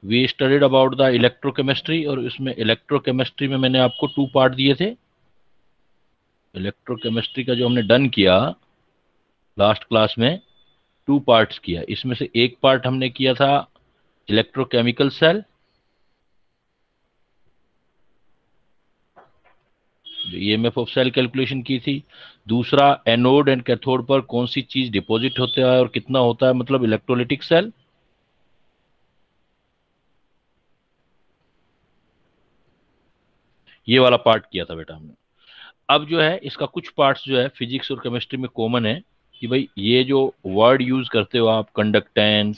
We studied about the electrochemistry, और इसमें electrochemistry में मैंने आपको 2 पार्ट दिए थे। इलेक्ट्रोकेमिस्ट्री का जो हमने डन किया लास्ट क्लास में, 2 पार्ट्स किया। इसमें से एक पार्ट हमने किया था इलेक्ट्रोकेमिकल सेल, जो ईएमएफ ऑफ सेल कैलकुलेशन की थी। दूसरा एनोड एंड कैथोड पर कौन सी चीज डिपॉजिट होता है और कितना होता है, मतलब इलेक्ट्रोलिटिक सेल। ये वाला पार्ट किया था बेटा हमने। अब जो है इसका कुछ पार्ट्स जो है फिजिक्स और केमिस्ट्री में कॉमन है, कि भाई ये जो वर्ड यूज करते हो आप, conductance,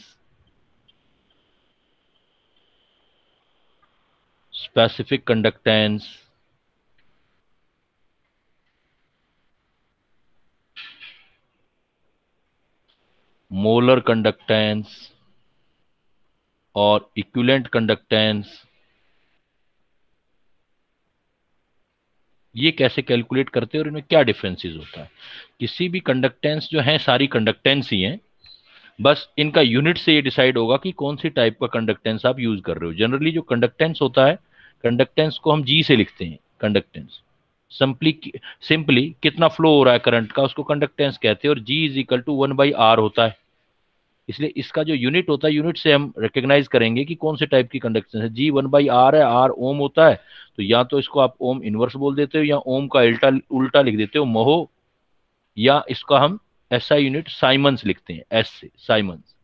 specific conductance, molar conductance और इक्विवेलेंट कंडक्टेंस, ये कैसे कैलकुलेट करते हैं और इनमें क्या डिफरेंसेस होता है। किसी भी कंडक्टेंस जो है सारी कंडक्टेंस ही हैं, बस इनका यूनिट से ये डिसाइड होगा कि कौन सी टाइप का कंडक्टेंस आप यूज कर रहे हो। जनरली जो कंडक्टेंस होता है, कंडक्टेंस को हम जी से लिखते हैं। कंडक्टेंस सिंपली कितना फ्लो हो रहा है करंट का, उसको कंडक्टेंस कहते हैं, और जी इज इक्वल टू 1/r होता है। इसलिए इसका जो यूनिट होता है, यूनिट से हम रिकॉग्नाइज करेंगे कि कौन से टाइप की कंडक्टेंस है। जी 1/r है, आर ओम होता है, तो या तो इसको आप ओम इनवर्स बोल देते हो, या ओम का उल्टा उल्टा लिख देते हो महो, या इसका हम एसआई यूनिट साइमंस लिखते हैं, एस से साइमंस,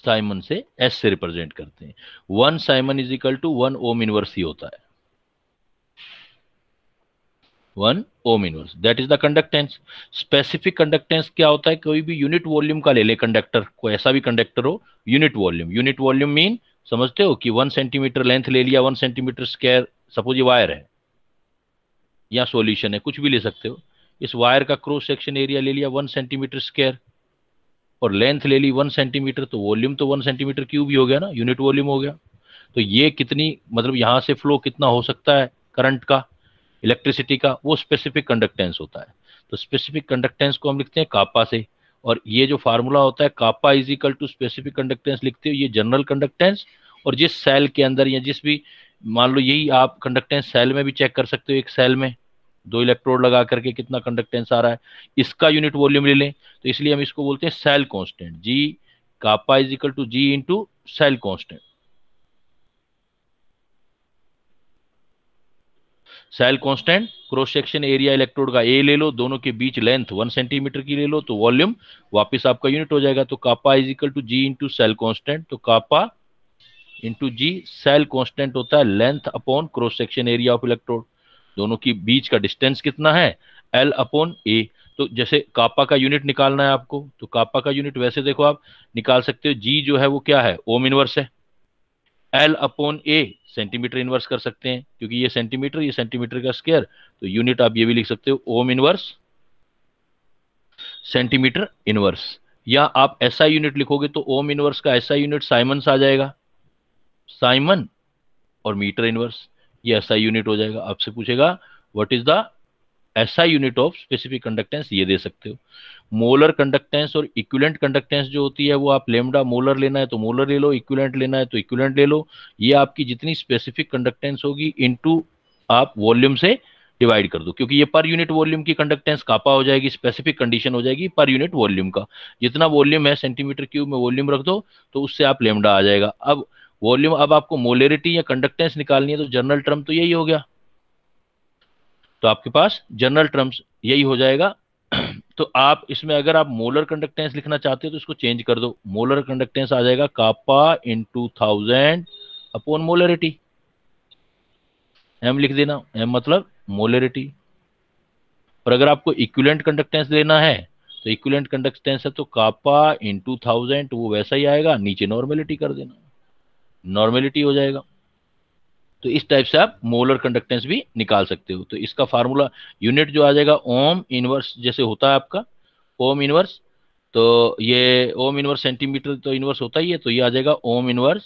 साइमन से एस से रिप्रेजेंट करते हैं। 1 siemens is equal to 1 ohm inverse ही होता है। 1 ohm inverse, that is the conductance. Specific conductance क्या होता है, कोई भी यूनिट वॉल्यूम का ले ले कंडक्टर, कोई ऐसा भी कंडक्टर हो, unit volume. Unit volume mean समझते हो कि 1 सेंटीमीटर लेंथ ले लिया, 1 सेंटीमीटर स्क्वायर, सपोज ये वायर है या सॉल्यूशन है, कुछ भी ले सकते हो। इस वायर का क्रॉस सेक्शन एरिया ले लिया 1 सेंटीमीटर स्क्वायर, और लेंथ ले ली 1 सेंटीमीटर, तो वॉल्यूम तो 1 सेंटीमीटर क्यूब ही हो गया ना, यूनिट वॉल्यूम हो गया। तो ये कितनी, मतलब यहां से फ्लो कितना हो सकता है करंट का, इलेक्ट्रिसिटी का, वो स्पेसिफिक कंडक्टेंस होता है। तो स्पेसिफिक कंडक्टेंस को हम लिखते हैं कापा से, और ये जो फार्मूला होता है kappa is equal to specific conductance लिखते हो, ये जनरल कंडक्टेंस। और जिस सेल के अंदर या जिस भी, मान लो यही आप कंडक्टेंस सेल में भी चेक कर सकते हो, एक सेल में 2 इलेक्ट्रोड लगा करके कितना कंडक्टेंस आ रहा है, इसका यूनिट वॉल्यूम ले लें, तो इसलिए हम इसको बोलते हैं cell constant. G kappa is equal to G into cell constant. Cell constant, cross section area electrode का ए ले लो, दोनों के बीच लेंथ 1 सेंटीमीटर की ले लो, तो वॉल्यूम वापस आपका यूनिट हो जाएगा। तो kappa is equal to G into cell constant, तो kappa into G, cell constant होता है length upon cross section area of electrode, दोनों की बीच का डिस्टेंस कितना है, एल अपॉन ए। तो जैसे कापा का यूनिट निकालना है आपको, तो कापा का यूनिट वैसे देखो आप निकाल सकते हो, जी जो है वो क्या है, ओम इनवर्स है, एल अपॉन ए सेंटीमीटर इनवर्स कर सकते हैं, क्योंकि ये सेंटीमीटर का स्क्वायर, तो यूनिट आप ये भी लिख सकते हो ओम इनवर्स सेंटीमीटर इनवर्स। या आप एसआई यूनिट लिखोगे तो ओम इनवर्स का एसआई यूनिट साइमन्स आ जाएगा, साइमन और मीटर इनवर्स, ये एसआई यूनिट हो जाएगा। आपसे पूछेगा what is the SI unit of specific conductance, ये दे सकते हो। मोलर कंडक्टेंस और इक्विवेलेंट कंडक्टेंस जो होती है वो आप लेमडा, मोलर लेना है तो मोलर ले लो, इक्विवेलेंट लेना है तो इक्विवेलेंट ले लो। ये आपकी जितनी स्पेसिफिक कंडक्टेंस होगी इनटू आप वॉल्यूम से डिवाइड कर दो, क्योंकि ये पर यूनिट वॉल्यूम की कंडक्टेंस कापा हो जाएगी, स्पेसिफिक कंडीशन हो जाएगी पर यूनिट वॉल्यूम का। जितना वॉल्यूम है सेंटीमीटर क्यूब में वॉल्यूम रख दो, तो उससे आप लेमडा आ जाएगा। अब वॉल्यूम, अब आपको मोलेरिटी या कंडक्टेंस निकालनी है, तो जनरल टर्म तो यही हो गया, तो आपके पास जनरल टर्म्स यही हो जाएगा। तो आप इसमें अगर आप मोलर कंडक्टेंस लिखना चाहते हो तो इसको चेंज कर दो, मोलर कंडक्टेंस आ जाएगा kappa into 1000 upon molarity, M लिख देना, एम मतलब मोलरिटी। और अगर आपको इक्विवेलेंट कंडक्टेंस लेना है, तो इक्विवेलेंट कंडक्टेंस है तो कापा इंटू 1000, वो वैसा ही आएगा, नीचे नॉर्मेलिटी कर देना, नॉर्मेलिटी हो जाएगा। तो इस टाइप से आप मोलर कंडक्टेंस भी निकाल सकते हो। तो इसका फार्मूला यूनिट जो आ जाएगा ओम इनवर्स, जैसे होता है आपका ओम इनवर्स, तो ये ओम इनवर्स सेंटीमीटर तो इनवर्स होता ही है, तो ये आ जाएगा ओम इनवर्स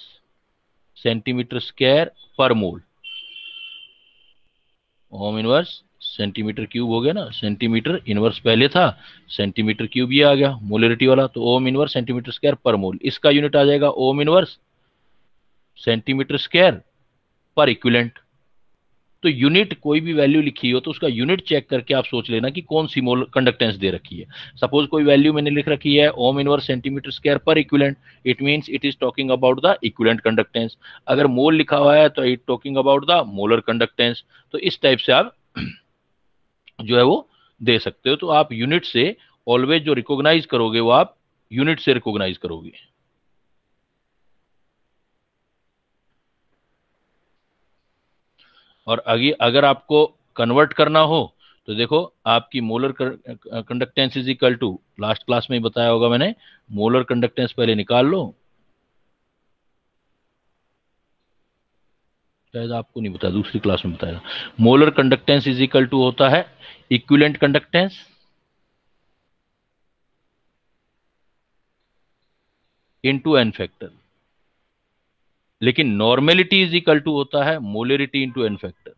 सेंटीमीटर स्क्वायर पर मोल, ओम इनवर्स सेंटीमीटर क्यूब हो गया ना, सेंटीमीटर इनवर्स पहले था, सेंटीमीटर क्यूब ये आ गया मोलरिटी वाला, तो ओम इनवर्स सेंटीमीटर स्क्वायर पर मोल, इसका यूनिट आ जाएगा ओम इनवर्स सेंटीमीटर स्क्वायर पर इक्विवेलेंट। तो यूनिट कोई भी वैल्यू लिखी हो तो उसका यूनिट चेक करके आप सोच लेना कि कौन सी मोल कंडक्टेंस दे रखी है। सपोज कोई वैल्यू मैंने लिख रखी है ओम इनवर्स सेंटीमीटर स्क्वायर पर equivalent, it means it is talking about the equivalent conductance. अगर मोल लिखा हुआ है तो it talking about the molar conductance. तो इस टाइप से आप जो है वो दे सकते हो। तो आप यूनिट से ऑलवेज जो रिकॉग्नाइज करोगे वो आप यूनिट से रिकॉग्नाइज करोगे। और आगे अगर आपको कन्वर्ट करना हो तो देखो, आपकी molar conductance is equal to, last class में ही बताया होगा मैंने, मोलर कंडक्टेंस पहले निकाल लो, शायद आपको नहीं बताया, दूसरी क्लास में बताया। Molar conductance is equal to होता है equivalent conductance into n factor, लेकिन नॉर्मेलिटी इज इक्वल टू होता है molarity into N factor.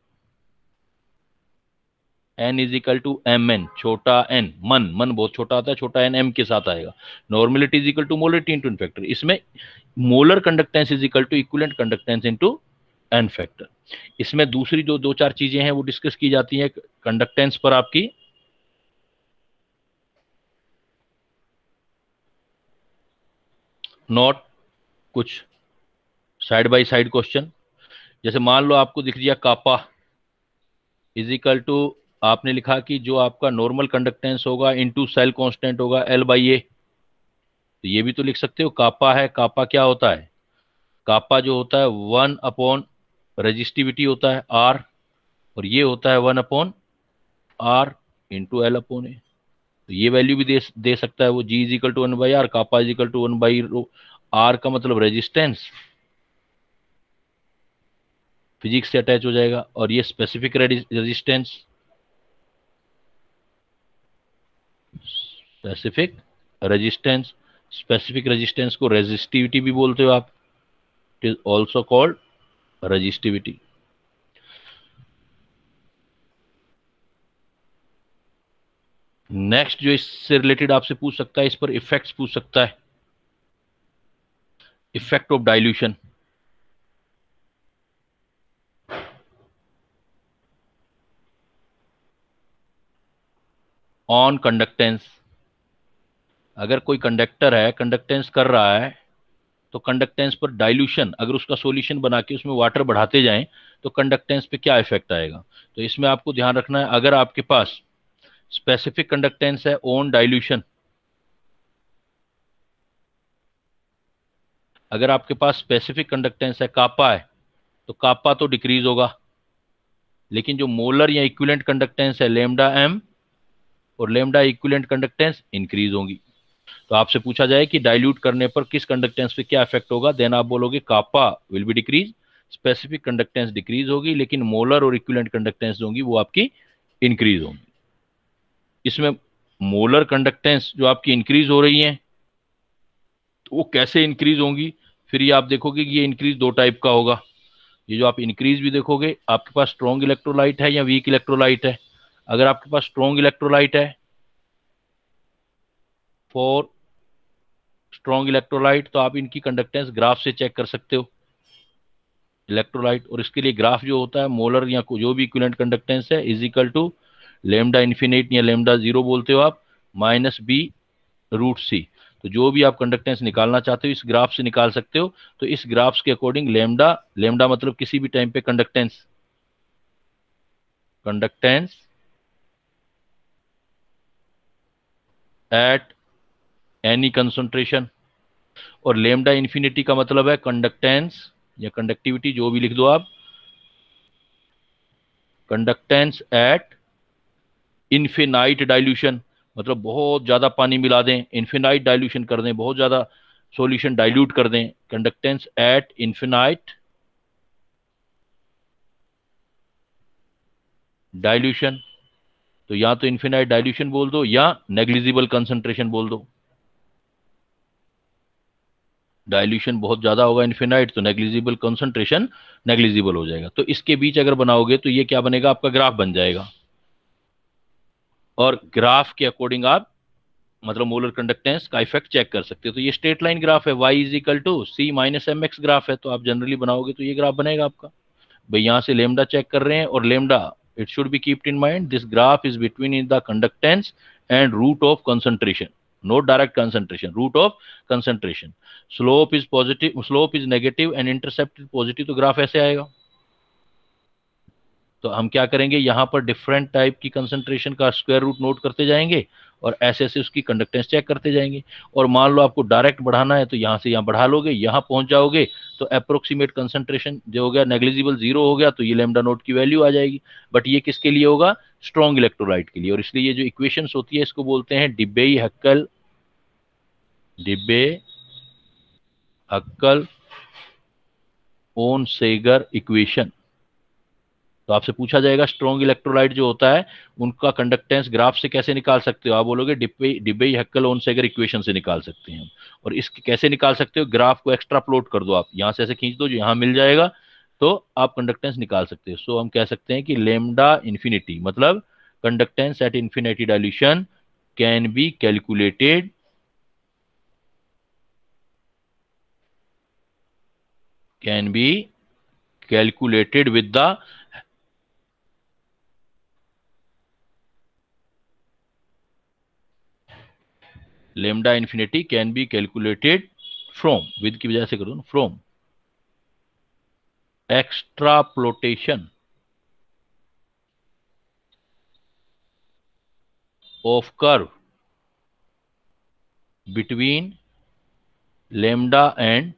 N is equal to M n, छोटा एन, मन मन बहुत छोटा आता है, छोटा एन एम के साथ आएगा। Normality is equal to molarity into N factor. इसमें molar conductance is equal to equivalent conductance into N factor. इसमें दूसरी जो दो चार चीजें हैं वो डिस्कस की जाती हैं कंडक्टेंस पर आपकी, नोट कुछ साइड बाय साइड क्वेश्चन। जैसे मान लो आपको दिख दिया कापा इज इक्वल टू, आपने लिखा कि जो आपका नॉर्मल कंडक्टेंस होगा इनटू सेल कांस्टेंट होगा एल बाई ए। तो ये भी तो लिख सकते हो, कापा है, कापा क्या होता है, कापा जो होता है 1 अपॉन रजिस्टिविटी होता है आर, और ये होता है 1 upon R into L upon A. तो ये वैल्यू भी दे सकता है वो, G is equal to 1/r, kappa is equal to rho. R का मतलब रेजिस्टेंस, फिजिक्स से अटैच हो जाएगा, और ये specific resistance, specific resistance, specific resistance को रेजिस्टिविटी भी बोलते हो आप, it is also called resistivity. Next जो इससे रिलेटेड आपसे पूछ सकता है, इस पर इफेक्ट्स पूछ सकता है, effect of dilution on conductance. अगर कोई कंडक्टर है, कंडक्टेंस कर रहा है, तो कंडक्टेंस पर डाइल्यूशन, अगर उसका सॉल्यूशन बना के उसमें वाटर बढ़ाते जाएं तो कंडक्टेंस पे क्या इफेक्ट आएगा। तो इसमें आपको ध्यान रखना है, अगर आपके पास स्पेसिफिक कंडक्टेंस है ऑन डाइल्यूशन, अगर आपके पास स्पेसिफिक कंडक्टेंस है कापा है, तो कापा तो डिक्रीज होगा, लेकिन जो मोलर या इक्विवेलेंट कंडक्टेंस है लेमडा एम और लेमडा इक्विवेलेंट कंडक्टेंस इंक्रीज होंगी। तो आपसे पूछा जाए कि डाइल्यूट करने पर किस कंडक्टेंस पे क्या इफेक्ट होगा, देन आप बोलोगे kappa will be decrease, specific conductance decrease होगी, लेकिन मोलर और इक्विवेलेंट कंडक्टेंस होंगी वो आपकी इंक्रीज होंगी। इसमें मोलर कंडक्टेंस जो आपकी इंक्रीज हो रही है, तो वो कैसे इंक्रीज होंगी, फिर ये आप देखोगे कि ये इंक्रीज दो टाइप का होगा। ये जो आप इंक्रीज भी देखोगे, आपके पास स्ट्रॉन्ग इलेक्ट्रोलाइट है या वीक इलेक्ट्रोलाइट है। अगर आपके पास स्ट्रॉन्ग इलेक्ट्रोलाइट है, फॉर स्ट्रॉन्ग इलेक्ट्रोलाइट, तो आप इनकी कंडक्टेंस ग्राफ से चेक कर सकते हो इलेक्ट्रोलाइट। और इसके लिए ग्राफ जो होता है मोलर या जो भी इक्विवेलेंट कंडक्टेंस है is equal to lambda infinite या लेमडा जीरो बोलते हो आप, माइनस बी रूट सी। तो जो भी आप कंडक्टेंस निकालना चाहते हो इस ग्राफ से निकाल सकते हो। तो इस ग्राफ्स के अकॉर्डिंग लेमडा, लेमडा मतलब किसी भी टाइम पे conductance, conductance at any concentration, और लेमडा इन्फिनिटी का मतलब है कंडक्टेंस या कंडक्टिविटी, जो भी लिख दो आप, कंडक्टेंस एट इन्फिनाइट डाइल्यूशन, मतलब बहुत ज्यादा पानी मिला दें, इन्फिनाइट डाइल्यूशन कर दें, बहुत ज्यादा सॉल्यूशन डाइल्यूट कर दें, कंडक्टेंस एट इन्फिनाइट डाइल्यूशन। तो या तो इन्फिनाइट डाइल्यूशन बोल दो या नेग्लिजिबल कंसंट्रेशन बोल दो। डाइल्यूशन बहुत ज्यादा होगा इन्फिनाइट, तो नेग्लिजिबल कंसंट्रेशन नेग्लिजिबल हो जाएगा। तो इसके बीच अगर बनाओगे तो ये क्या बनेगा, आपका ग्राफ बन जाएगा। और ग्राफ के अकॉर्डिंग आप मतलब मोलर कंडक्टेंस का इफेक्ट चेक कर सकते हो। तो ये स्ट्रेट लाइन ग्राफ है, y is equal to c minus m x graph है, तो आप जनरली बनाओगे तो ये ग्राफ बनेगा आपका। भाई यहाँ से लेमडा चेक कर रहे हैं, और lambda it should be keeped in mind this graph is between in the conductance and root of concentration, not direct concentration, root of concentration. Slope is positive, slope is negative and intercept is positive, तो graph ऐसे आएगा। तो हम क्या करेंगे, यहाँ पर different type की कंसंट्रेशन का स्क्वायर रूट नोट करते जाएंगे और ऐसे ऐसे उसकी कंडक्टेंस चेक करते जाएंगे। और मान लो आपको डायरेक्ट बढ़ाना है तो यहाँ से यहाँ बढ़ा लोगे, यहाँ पहुंच जाओगे तो अप्रोक्सीमेट कंसंट्रेशन जो हो गया नेग्लिजिबल जीरो हो गया, तो ये लैम्डा नोट की वैल्यू आ जाएगी। बट ये किसके लिए होगा, स्ट्रॉन्ग इलेक्ट्रोलाइट के लिए। और इसलिए ये जो इक्वेशंस होती है इसको बोलते हैं डिब्बे हक्कल, डिब्बे हक्कल ओनसेगर इक्वेशन। तो आपसे पूछा जाएगा स्ट्रॉन्ग इलेक्ट्रोलाइट जो होता है उनका कंडक्टेंस ग्राफ से कैसे निकाल सकते हो, आप बोलोगे डिब्बे हक्कल ओनसेगर इक्वेशन से निकाल सकते हैं। और इसके कैसे निकाल सकते हो, ग्राफ को एक्स्ट्रा प्लॉट कर दो, आप यहां से ऐसे खींच दो, जो यहां मिल जाएगा तो आप कंडक्टेंस निकाल सकते हो। सो हम कह सकते हैं कि लेमडा इन्फिनिटी मतलब conductance at infinity dilution can be calculated, can be calculated with the lambda infinity can be calculated from, with की वजह से करूँ, from extrapolation of curve between lambda and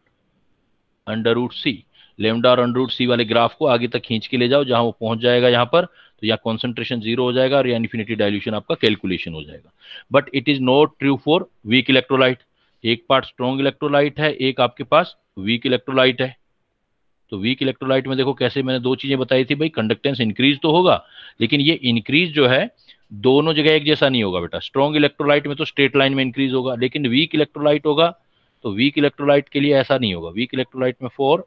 under root C. Lambda और under root C वाले graph को आगे तक खींच के ले जाओ, जहां वो पहुंच जाएगा यहाँ पर, तो यहाँ कॉन्सेंट्रेशन जीरो हो जाएगा और यहाँ इन्फिनिटी डायल्यूशन आपका कैलकुलेशन हो जाएगा। But it is not true for weak electrolyte. एक पार्ट स्ट्रॉन्ग इलेक्ट्रोलाइट है, एक आपके पास वीक इलेक्ट्रोलाइट है। तो वीक इलेक्ट्रोलाइट में देखो कैसे, मैंने दो चीजें बताई थी भाई, कंडक्टेंस इंक्रीज तो होगा लेकिन ये इंक्रीज जो है दोनों जगह एक जैसा नहीं होगा बेटा। स्ट्रॉन्ग इलेक्ट्रोलाइट में तो स्ट्रेट लाइन में इंक्रीज होगा, लेकिन वीक इलेक्ट्रोलाइट होगा तो वीक इलेक्ट्रोलाइट के लिए ऐसा नहीं होगा। वीक इलेक्ट्रोलाइट में फॉर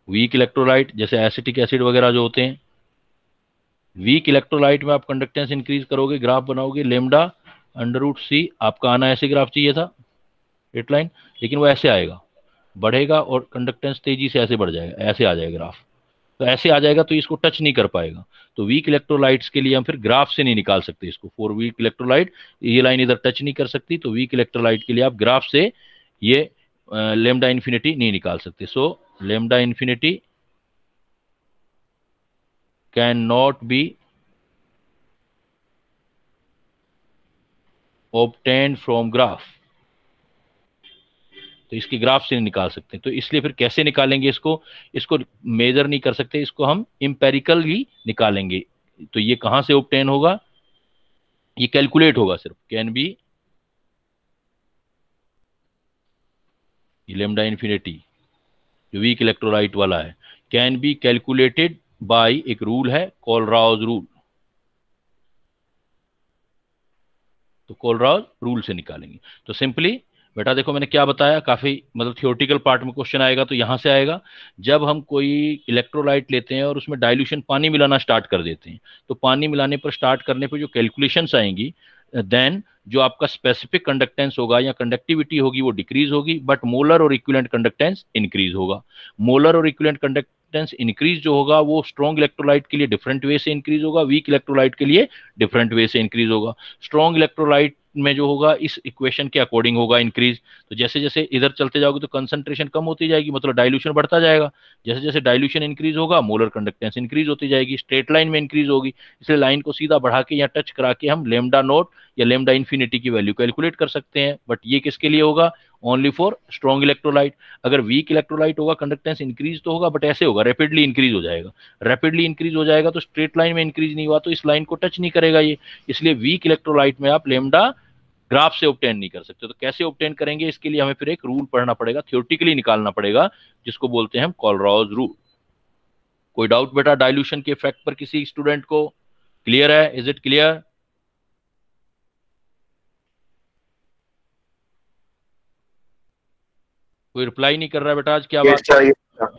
वीक इलेक्ट्रोलाइट जैसे एसिटिक एसिड वगैरह जो होते हैं, वीक इलेक्ट्रोलाइट में आप कंडक्टेंस इंक्रीज करोगे, ग्राफ बनाओगे लेमडा अंडर रूट सी, आपका आना ऐसे ग्राफ चाहिए था स्ट्रेट लाइन, लेकिन वो ऐसे आएगा, बढ़ेगा और कंडक्टेंस तेजी से ऐसे बढ़ जाएगा, ऐसे आ जाएगा ग्राफ। तो ऐसे आ जाएगा तो इसको टच नहीं कर पाएगा। तो वीक इलेक्ट्रोलाइट्स के लिए हम फिर ग्राफ से नहीं निकाल सकते इसको। फॉर वीक इलेक्ट्रोलाइट ये लाइन इधर टच नहीं कर सकती, तो वीक इलेक्ट्रोलाइट के लिए आप ग्राफ से ये लेमडा इन्फिनिटी नहीं निकाल सकते। So lambda infinity can not be obtained from graph. तो इसके ग्राफ से नहीं निकाल सकते, तो इसलिए फिर कैसे निकालेंगे इसको, इसको मेजर नहीं कर सकते, इसको हम इंपेरिकल ही निकालेंगे। तो ये कहां से ऑब्टेन होगा, ये कैलकुलेट होगा सिर्फ, कैन बी लेमडा इन्फिनिटी जो वीक इलेक्ट्रोलाइट वाला है कैन बी कैलकुलेटेड बाय एक रूल है कोलराउज रूल। तो कोलराउज रूल से निकालेंगे। तो सिंपली बेटा देखो मैंने क्या बताया, काफी मतलब थियोरेटिकल पार्ट में क्वेश्चन आएगा तो यहां से आएगा। जब हम कोई इलेक्ट्रोलाइट लेते हैं और उसमें डाइल्यूशन पानी मिलाना स्टार्ट कर देते हैं, तो पानी मिलाने पर स्टार्ट करने पर जो कैलकुलेशंस आएंगी, देन जो आपका स्पेसिफिक कंडक्टेंस होगा या कंडक्टिविटी होगी वो डिक्रीज होगी, बट मोलर और इक्विवेलेंट कंडक्टेंस इंक्रीज होगा। मोलर और इक्विवेलेंट कंडक्टेंस इंक्रीज जो होगा वो स्ट्रॉन्ग इलेक्ट्रोलाइट के लिए डिफरेंट वे से इंक्रीज होगा, वीक इलेक्ट्रोलाइट के लिए डिफरेंट वे से इंक्रीज होगा। स्ट्रॉन्ग इलेक्ट्रोलाइट में जो होगा इस इक्वेशन के अकॉर्डिंग होगा इंक्रीज। तो जैसे जैसे इधर चलते जाओगे तो कंसंट्रेशन कम होती जाएगी, मतलब डाइल्यूशन बढ़ता जाएगा। जैसे जैसे डाइल्यूशन इंक्रीज होगा मोलर कंडक्टेंस इंक्रीज होती जाएगी, स्ट्रेट लाइन में इंक्रीज होगी। इसलिए लाइन को सीधा बढ़ा के या टच करा के हम लेमडा नोट या लेमडा इन्फिनिटी की वैल्यू कैलकुलेट कर सकते हैं। बट ये किसके लिए होगा, ओनली फॉर स्ट्रॉन्ग इलेक्ट्रोलाइट। अगर वीक इलेक्ट्रोलाइट होगा कंडक्टेंस इंक्रीज तो होगा बट ऐसे होगा, रैपिडली इंक्रीज हो जाएगा। रैपिडली इंक्रीज हो जाएगा तो स्ट्रेट लाइन में इंक्रीज नहीं हुआ तो इस लाइन को टच नहीं करेगा ये। इसलिए वीक इलेक्ट्रोलाइट में आप लेमडा ग्राफ से ऑब्टेन नहीं कर सकते। तो कैसे ऑब्टेन करेंगे, इसके लिए हमें फिर एक रूल पढ़ना पड़ेगा, थियोरेटिकली निकालना पड़ेगा, जिसको बोलते हैं हम कोलराउज रूल। कोई डाउट बेटा डाइल्यूशन के इफेक्ट पर किसी स्टूडेंट को? क्लियर है, इज इट क्लियर? कोई रिप्लाई नहीं कर रहा है बेटा, आज क्या बात है?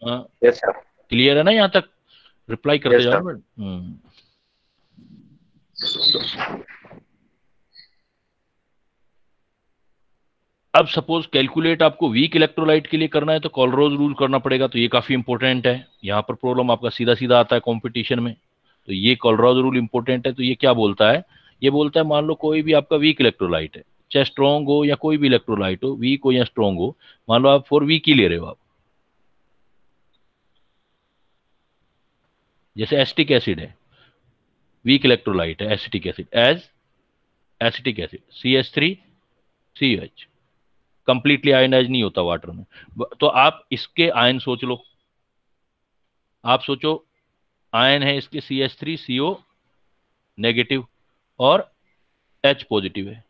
हाँ क्लियर है ना यहाँ तक? रिप्लाई करते जाओ। अब सपोज कैलकुलेट आपको वीक इलेक्ट्रोलाइट के लिए करना है तो कॉलरोज रूल करना पड़ेगा, तो ये काफी इंपॉर्टेंट है। यहाँ पर प्रॉब्लम आपका सीधा सीधा आता है कंपटीशन में, तो ये कॉलरोज रूल इंपॉर्टेंट है। तो ये क्या बोलता है, ये बोलता है मान लो कोई भी आपका वीक इलेक्ट्रोलाइट है, चाहे स्ट्रॉन्ग हो या कोई भी इलेक्ट्रोलाइट हो, वीक हो या स्ट्रॉन्ग हो, मान लो आप फॉर वीक ही ले रहे हो आप, जैसे एसिटिक एसिड है, वीक इलेक्ट्रोलाइट है acetic acid, as acetic acid CH3COH, completely ionise नहीं होता वाटर में। तो आप इसके आयन सोच लो, आप सोचो आयन है इसके CH3CO नेगेटिव और H पॉजिटिव है,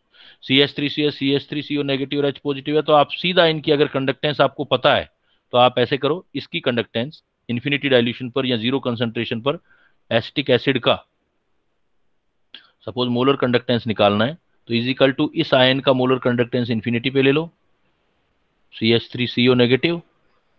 CH3CO नेगेटिव और H पॉजिटिव है, तो आप सीधा इनकी अगर कंडक्टेंस आपको पता है तो आप ऐसे करो, इसकी कंडक्टेंस इन्फिनिटी डाइल्यूशन पर या जीरो कंसंट्रेशन पर एसिटिक एसिड का सपोज मोलर कंडक्टेंस निकालना है, तो इज इक्वल टू इस आयन का मोलर कंडक्टेंस इन्फिनिटी पे ले लो CH3CO नेगेटिव,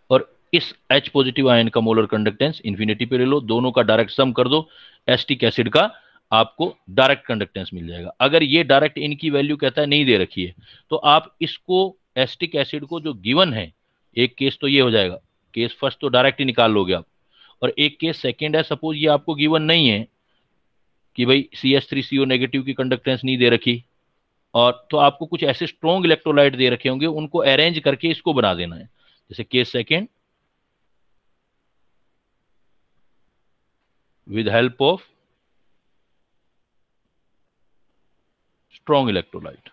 और इस H पॉजिटिव आयन का मोलर कंडक्टेंस इन्फिनिटी पे ले लो, दोनों का डायरेक्ट सम कर दो, एसिटिक एसिड का आपको डायरेक्ट कंडक्टेंस मिल जाएगा। अगर ये डायरेक्ट इनकी वैल्यू कहता है नहीं दे रखी है, तो आप इसको एसिटिक एसिड को जो गिवन है, एक केस तो ये हो जाएगा, केस फर्स्ट तो डायरेक्ट ही निकाल लोगे आप, और एक केस सेकेंड है, सपोज ये आपको गिवन नहीं है कि भाई CH3CO नेगेटिव की कंडक्टेंस नहीं दे रखी, और तो आपको कुछ ऐसे स्ट्रॉन्ग इलेक्ट्रोलाइट दे रखे होंगे, उनको अरेंज करके इसको बना देना है। जैसे case second, with help of strong electrolyte।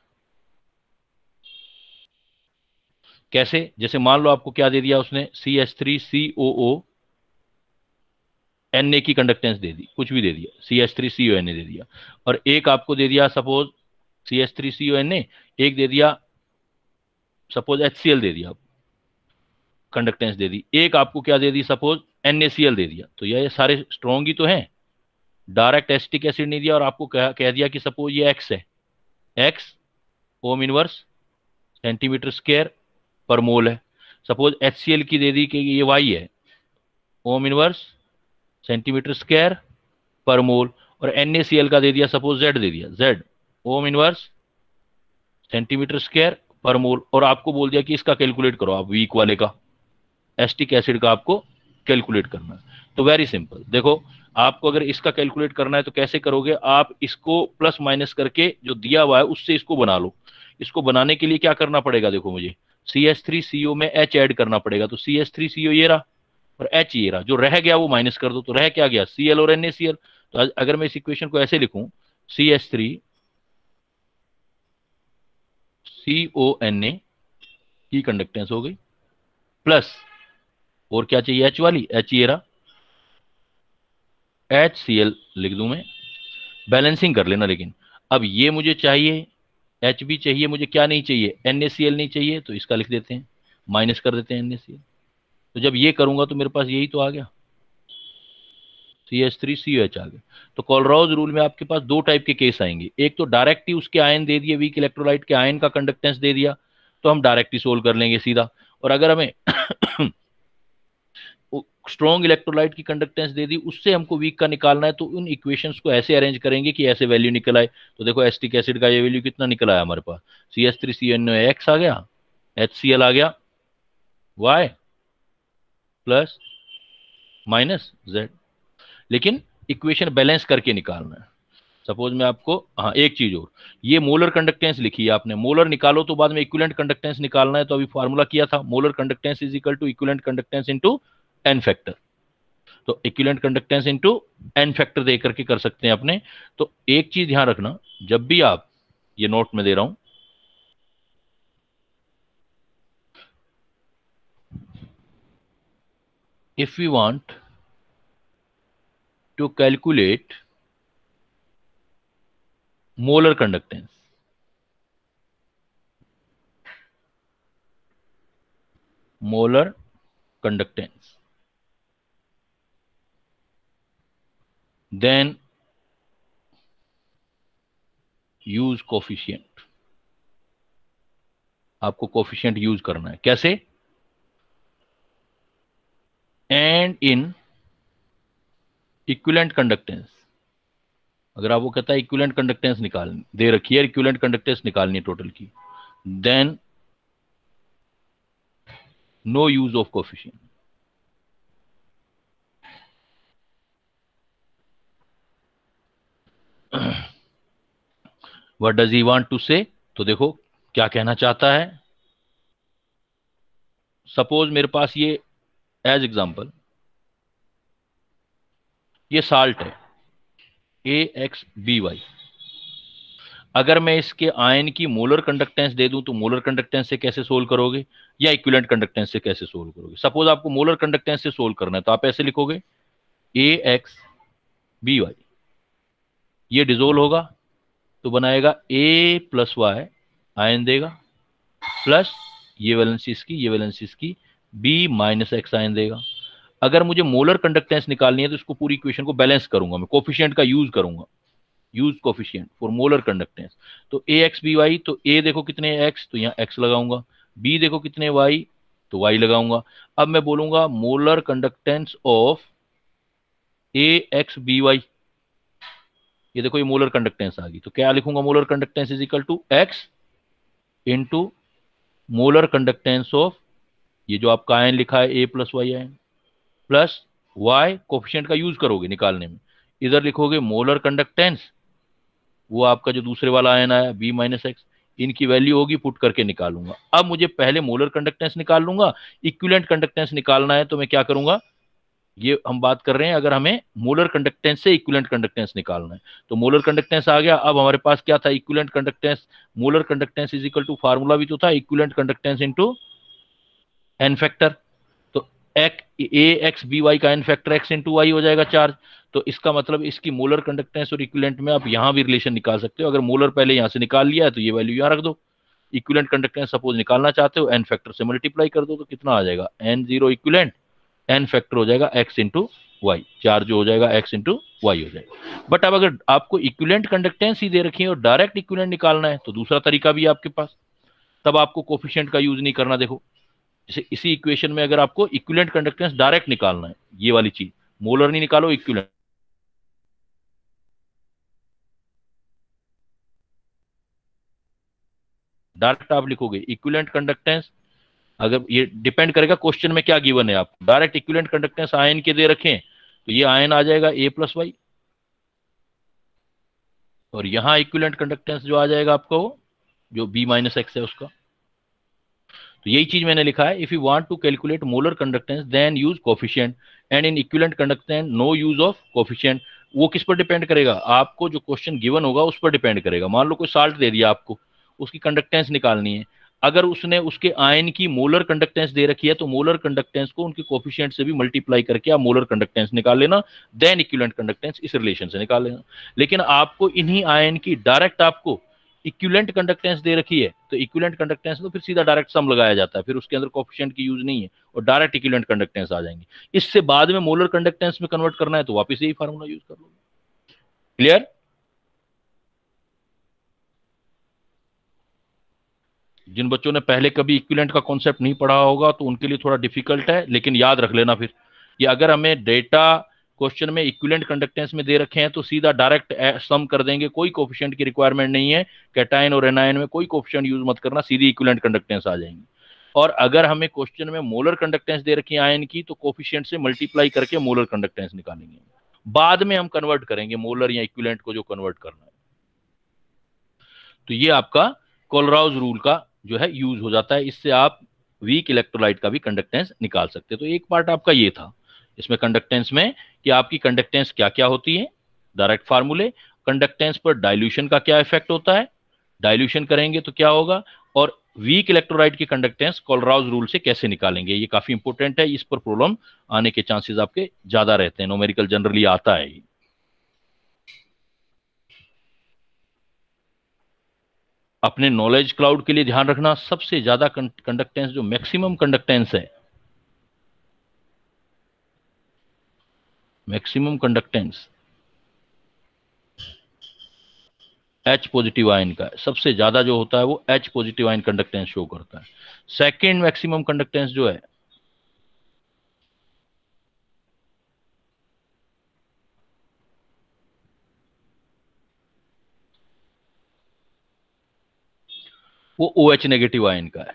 कैसे, जैसे मान लो आपको क्या दे दिया उसने, CH3COO Na की कंडक्टेंस दे दी, कुछ भी दे दिया, CH3CONa दे दिया, और एक आपको दे दिया सपोज CH3CONa, एक दे दिया सपोज HCl दे दिया, कंडक्टेंस दे दी, एक आपको क्या दे दी सपोज NaCl दे दिया, तो ये सारे स्ट्रॉन्ग ही तो हैं, डायरेक्ट एसिटिक एसिड नहीं दिया, और आपको कह दिया कि सपोज ये X है, X ohm inverse centimetre square पर मोल है, सपोज HCl की दे दी कि ये Y है, ओम इनवर्स सेंटीमीटर स्क्वायर पर मोल, और NaCl का दे दिया सपोज Z दे दिया, Z ohm inverse centimetre square पर मोल, और आपको बोल दिया कि इसका कैलकुलेट करो आप, वीक वाले का एसिटिक एसिड का आपको कैलकुलेट करना है। तो वेरी सिंपल, देखो आपको अगर इसका कैलकुलेट करना है तो कैसे करोगे, आप इसको प्लस माइनस करके जो दिया हुआ है उससे इसको बना लो। इसको बनाने के लिए क्या करना पड़ेगा, देखो मुझे CH3CO में H ऐड करना पड़ेगा, तो CH3CO ये रहा और H ये रहा, जो रह गया वो माइनस कर दो, तो रह क्या गया, Cl और NaCl। तो अगर मैं इस इक्वेशन को ऐसे लिखूं, CH3CONa की कंडक्टेंस हो गई, प्लस और क्या चाहिए, H वाली, H ये रहा, HCl लिख दूं मैं, बैलेंसिंग कर लेना। लेकिन अब ये मुझे चाहिए, H भी चाहिए मुझे, क्या नहीं चाहिए, NaCl नहीं चाहिए, तो इसका लिख देते हैं, माइनस कर देते हैं NaCl। तो जब ये करूंगा तो मेरे पास यही तो आ गया, CH3COH आ गया। तो कोलरॉज रूल में आपके पास दो टाइप के केस आएंगे, एक तो डायरेक्ट ही उसके आयन दे दिए, वीक इलेक्ट्रोलाइट के आयन का कंडक्टेंस दे दिया, तो हम डायरेक्ट ही सोल्व कर लेंगे सीधा। और अगर हमें स्ट्रॉन्ग इलेक्ट्रोलाइट की कंडक्टेंस दे दी, उससे हमको वीक का निकालना है, तो उन इक्वेशंस को ऐसे अरेंज करेंगे कि ऐसे वैल्यू निकल आए। तो देखो एसिटिक एसिड का ये वैल्यू कितना निकल आया हमारे पास, CH3CONX आ गया, HCl आ गया, Y प्लस माइनस Z। लेकिन इक्वेशन बैलेंस करके निकालना है। सपोज मैं आपको, हाँ एक चीज और, ये मोलर कंडक्टेंस लिखी है आपने, मोलर निकालो तो बाद में इक्विवेलेंट कंडक्टेंस निकालना है, तो अभी फार्मूला किया था, molar conductance is equal to equivalent conductance into n factor. तो equivalent conductance into n factor दे करके कर सकते हैं अपने। तो एक चीज ध्यान रखना, जब भी आप, ये नोट में दे रहा हूं, if we want to calculate molar conductance, molar conductance, then use coefficient. आपको कोफिशिएंट यूज करना है, कैसे, एंड इन इक्विवेलेंट कंडक्टेंस, अगर आपको कहता है इक्विवेलेंट कंडक्टेंस निकालनी दे रखी है, इक्विवेलेंट कंडक्टेंस निकालनी है टोटल की, then no use of coefficient. What does he want to say, तो देखो क्या कहना चाहता है। सपोज मेरे पास ये एज एग्जांपल ये साल्ट है AXBY। अगर मैं इसके आयन की मोलर कंडक्टेंस दे दूं तो मोलर कंडक्टेंस से कैसे सोल्व करोगे, या इक्विवेलेंट कंडक्टेंस से कैसे सोल्व करोगे। सपोज आपको मोलर कंडक्टेंस से सोल्व करना है तो आप ऐसे लिखोगे AXBY, ये डिजोल्व होगा तो बनाएगा A+Y आयन देगा, प्लस ये वैलेंसी इसकी, ये वैलेंसी इसकी, B-X आयन देगा। अगर मुझे मोलर कंडक्टेंस निकालनी है तो इसको पूरी इक्वेशन को बैलेंस करूंगा, मैं कोफिशिएंट का यूज करूंगा, use coefficient for molar conductance. तो AXBY, तो A देखो कितने x, तो यहाँ x लगाऊंगा, B देखो कितने y, तो y लगाऊंगा। अब मैं बोलूंगा मोलर कंडक्टेंस ऑफ AXBY, ये देखो ये मोलर कंडक्टेंस आ गई, तो क्या लिखूंगा, molar conductance is equal to x into molar conductance of, ये जो आपका आयन लिखा है A+Y ion, plus y coefficient का यूज करोगे निकालने में, इधर लिखोगे मोलर कंडक्टेंस, वो आपका जो दूसरे वाला आयन आया B-X, इनकी वैल्यू होगी, पुट करके निकालूंगा। अब मुझे पहले मोलर कंडक्टेंस निकाल लूंगा, इक्विवेलेंट कंडक्टेंस निकालना है तो मैं क्या करूंगा, ये हम बात कर रहे हैं अगर हमें मोलर कंडक्टेंस से इक्विवेलेंट कंडक्टेंस निकालना है। तो मोलर कंडक्टेंस आ गया, अब हमारे पास क्या था, equivalent conductance, molar conductance is equal to, formula भी तो था equivalent conductance into n factor. तो AXBY का n factor x into y हो जाएगा चार्ज। तो इसका मतलब इसकी मोलर कंडक्टेंस और इक्विवेलेंट में आप यहां भी रिलेशन निकाल सकते हो। अगर मोलर पहले यहां से निकाल लिया है तो ये वैल्यू यहां रख दो। इक्विवेलेंट कंडक्टेंस सपोज निकालना चाहते हो, एन फैक्टर से मल्टीप्लाई कर दो तो कितना आ जाएगा, N0 इक्विवेलेंट, एन फैक्टर हो जाएगा x इंटू वाई, चार्ज जो हो जाएगा x इंटू वाई हो जाएगा। बट अब अगर आपको इक्विवेलेंट कंडक्टेंस ही दे रखी है और डायरेक्ट इक्विवेलेंट निकालना है तो दूसरा तरीका भी है आपके पास, तब आपको कोफिशिएंट का यूज नहीं करना। देखो जैसे इसी इक्वेशन में अगर आपको इक्विवेलेंट कंडक्टेंस डायरेक्ट निकालना है, ये वाली चीज, मोलर नहीं निकालो, इक्विवेलेंट, डायरेक्ट आप लिखोगे इक्विवेलेंट कंडक्टेंस। अगर ये डिपेंड करेगा क्वेश्चन में क्या गिवन है, आपको डायरेक्ट इक्विवेलेंट कंडक्टेंस आयन के दे रखें तो ये आयन आ जाएगा A+Y, और यहां इक्विवेलेंट कंडक्टेंस जो आ जाएगा आपको जो B-X है उसका। तो यही चीज मैंने लिखा है, if you want to calculate molar conductance then use coefficient, and in equivalent conductance no use of coefficient. वो किस पर डिपेंड करेगा, आपको जो क्वेश्चन गिवन होगा उस पर डिपेंड करेगा। मान लो कोई साल्ट दे दिया आपको, उसकी कंडक्टेंस निकालनी है, अगर उसने उसके आयन की मोलर कंडक्टेंस दे रखी है तो मोलर कंडक्टेंस को उनके कोफिशिएंट से भी मल्टीप्लाई करके आप मोलर कंडक्टेंस निकाल लेना, देन इक्विवेलेंट कंडक्टेंस इस रिलेशन से निकाल लेना। लेकिन आपको इन्हीं आयन की डायरेक्ट आपको इक्विवेलेंट कंडक्टेंस दे रखी है तो इक्विवेलेंट कंडक्टेंस तो फिर सीधा डायरेक्ट सम लगाया जाता है, फिर उसके अंदर कोफिशिएंट की यूज नहीं है और डायरेक्ट इक्विवेलेंट कंडक्टेंस आ जाएंगे। इससे बाद में मोलर कंडक्टेंस में कन्वर्ट करना है तो वापस यही फार्मूला यूज कर लो। क्लियर। जिन बच्चों ने पहले कभी इक्विवेलेंट का कॉन्सेप्ट नहीं पढ़ा होगा तो उनके लिए थोड़ा डिफिकल्ट है, लेकिन याद रख लेना फिर कि अगर हमें डेटा क्वेश्चन में इक्विवेलेंट कंडक्टेंस में दे रखे हैं तो सीधा डायरेक्ट सम कर देंगे, कोई कोफिशिएंट की रिक्वायरमेंट नहीं है, कैटायन और एनायन में कोई कोफिशिएंट यूज मत करना, सीधी इक्विवेलेंट कंडक्टेंस आ जाएंगी। और अगर हमें क्वेश्चन में मोलर कंडक्टेंस दे रखी है आयन की तो कोफिशिएंट से मल्टीप्लाई करके मोलर कंडक्टेंस निकालेंगे, बाद में हम कन्वर्ट करेंगे मोलर या इक्विवेलेंट को जो कन्वर्ट करना है। तो ये आपका कोलराउज रूल का जो है यूज हो जाता है, इससे आप वीक इलेक्ट्रोलाइट का भी कंडक्टेंस निकाल सकते हैं। तो एक पार्ट आपका ये था इसमें कंडक्टेंस में कि आपकी कंडक्टेंस क्या क्या होती है, डायरेक्ट फार्मूले, कंडक्टेंस पर डाइल्यूशन का क्या इफेक्ट होता है, डाइल्यूशन करेंगे तो क्या होगा, और वीक इलेक्ट्रोलाइट की कंडक्टेंस कोलराउज रूल से कैसे निकालेंगे। ये काफी इंपॉर्टेंट है, इस पर प्रॉब्लम आने के चांसेस आपके ज्यादा रहते हैं, न्यूमेरिकल जनरली आता है। अपने नॉलेज क्लाउड के लिए ध्यान रखना, सबसे ज्यादा कंडक्टेंस जो मैक्सिमम कंडक्टेंस है, maximum conductance H positive ion का है, सबसे ज्यादा जो होता है वो H positive ion conductance show करता है। सेकंड मैक्सिमम कंडक्टेंस जो है वो OH नेगेटिव आयन का है।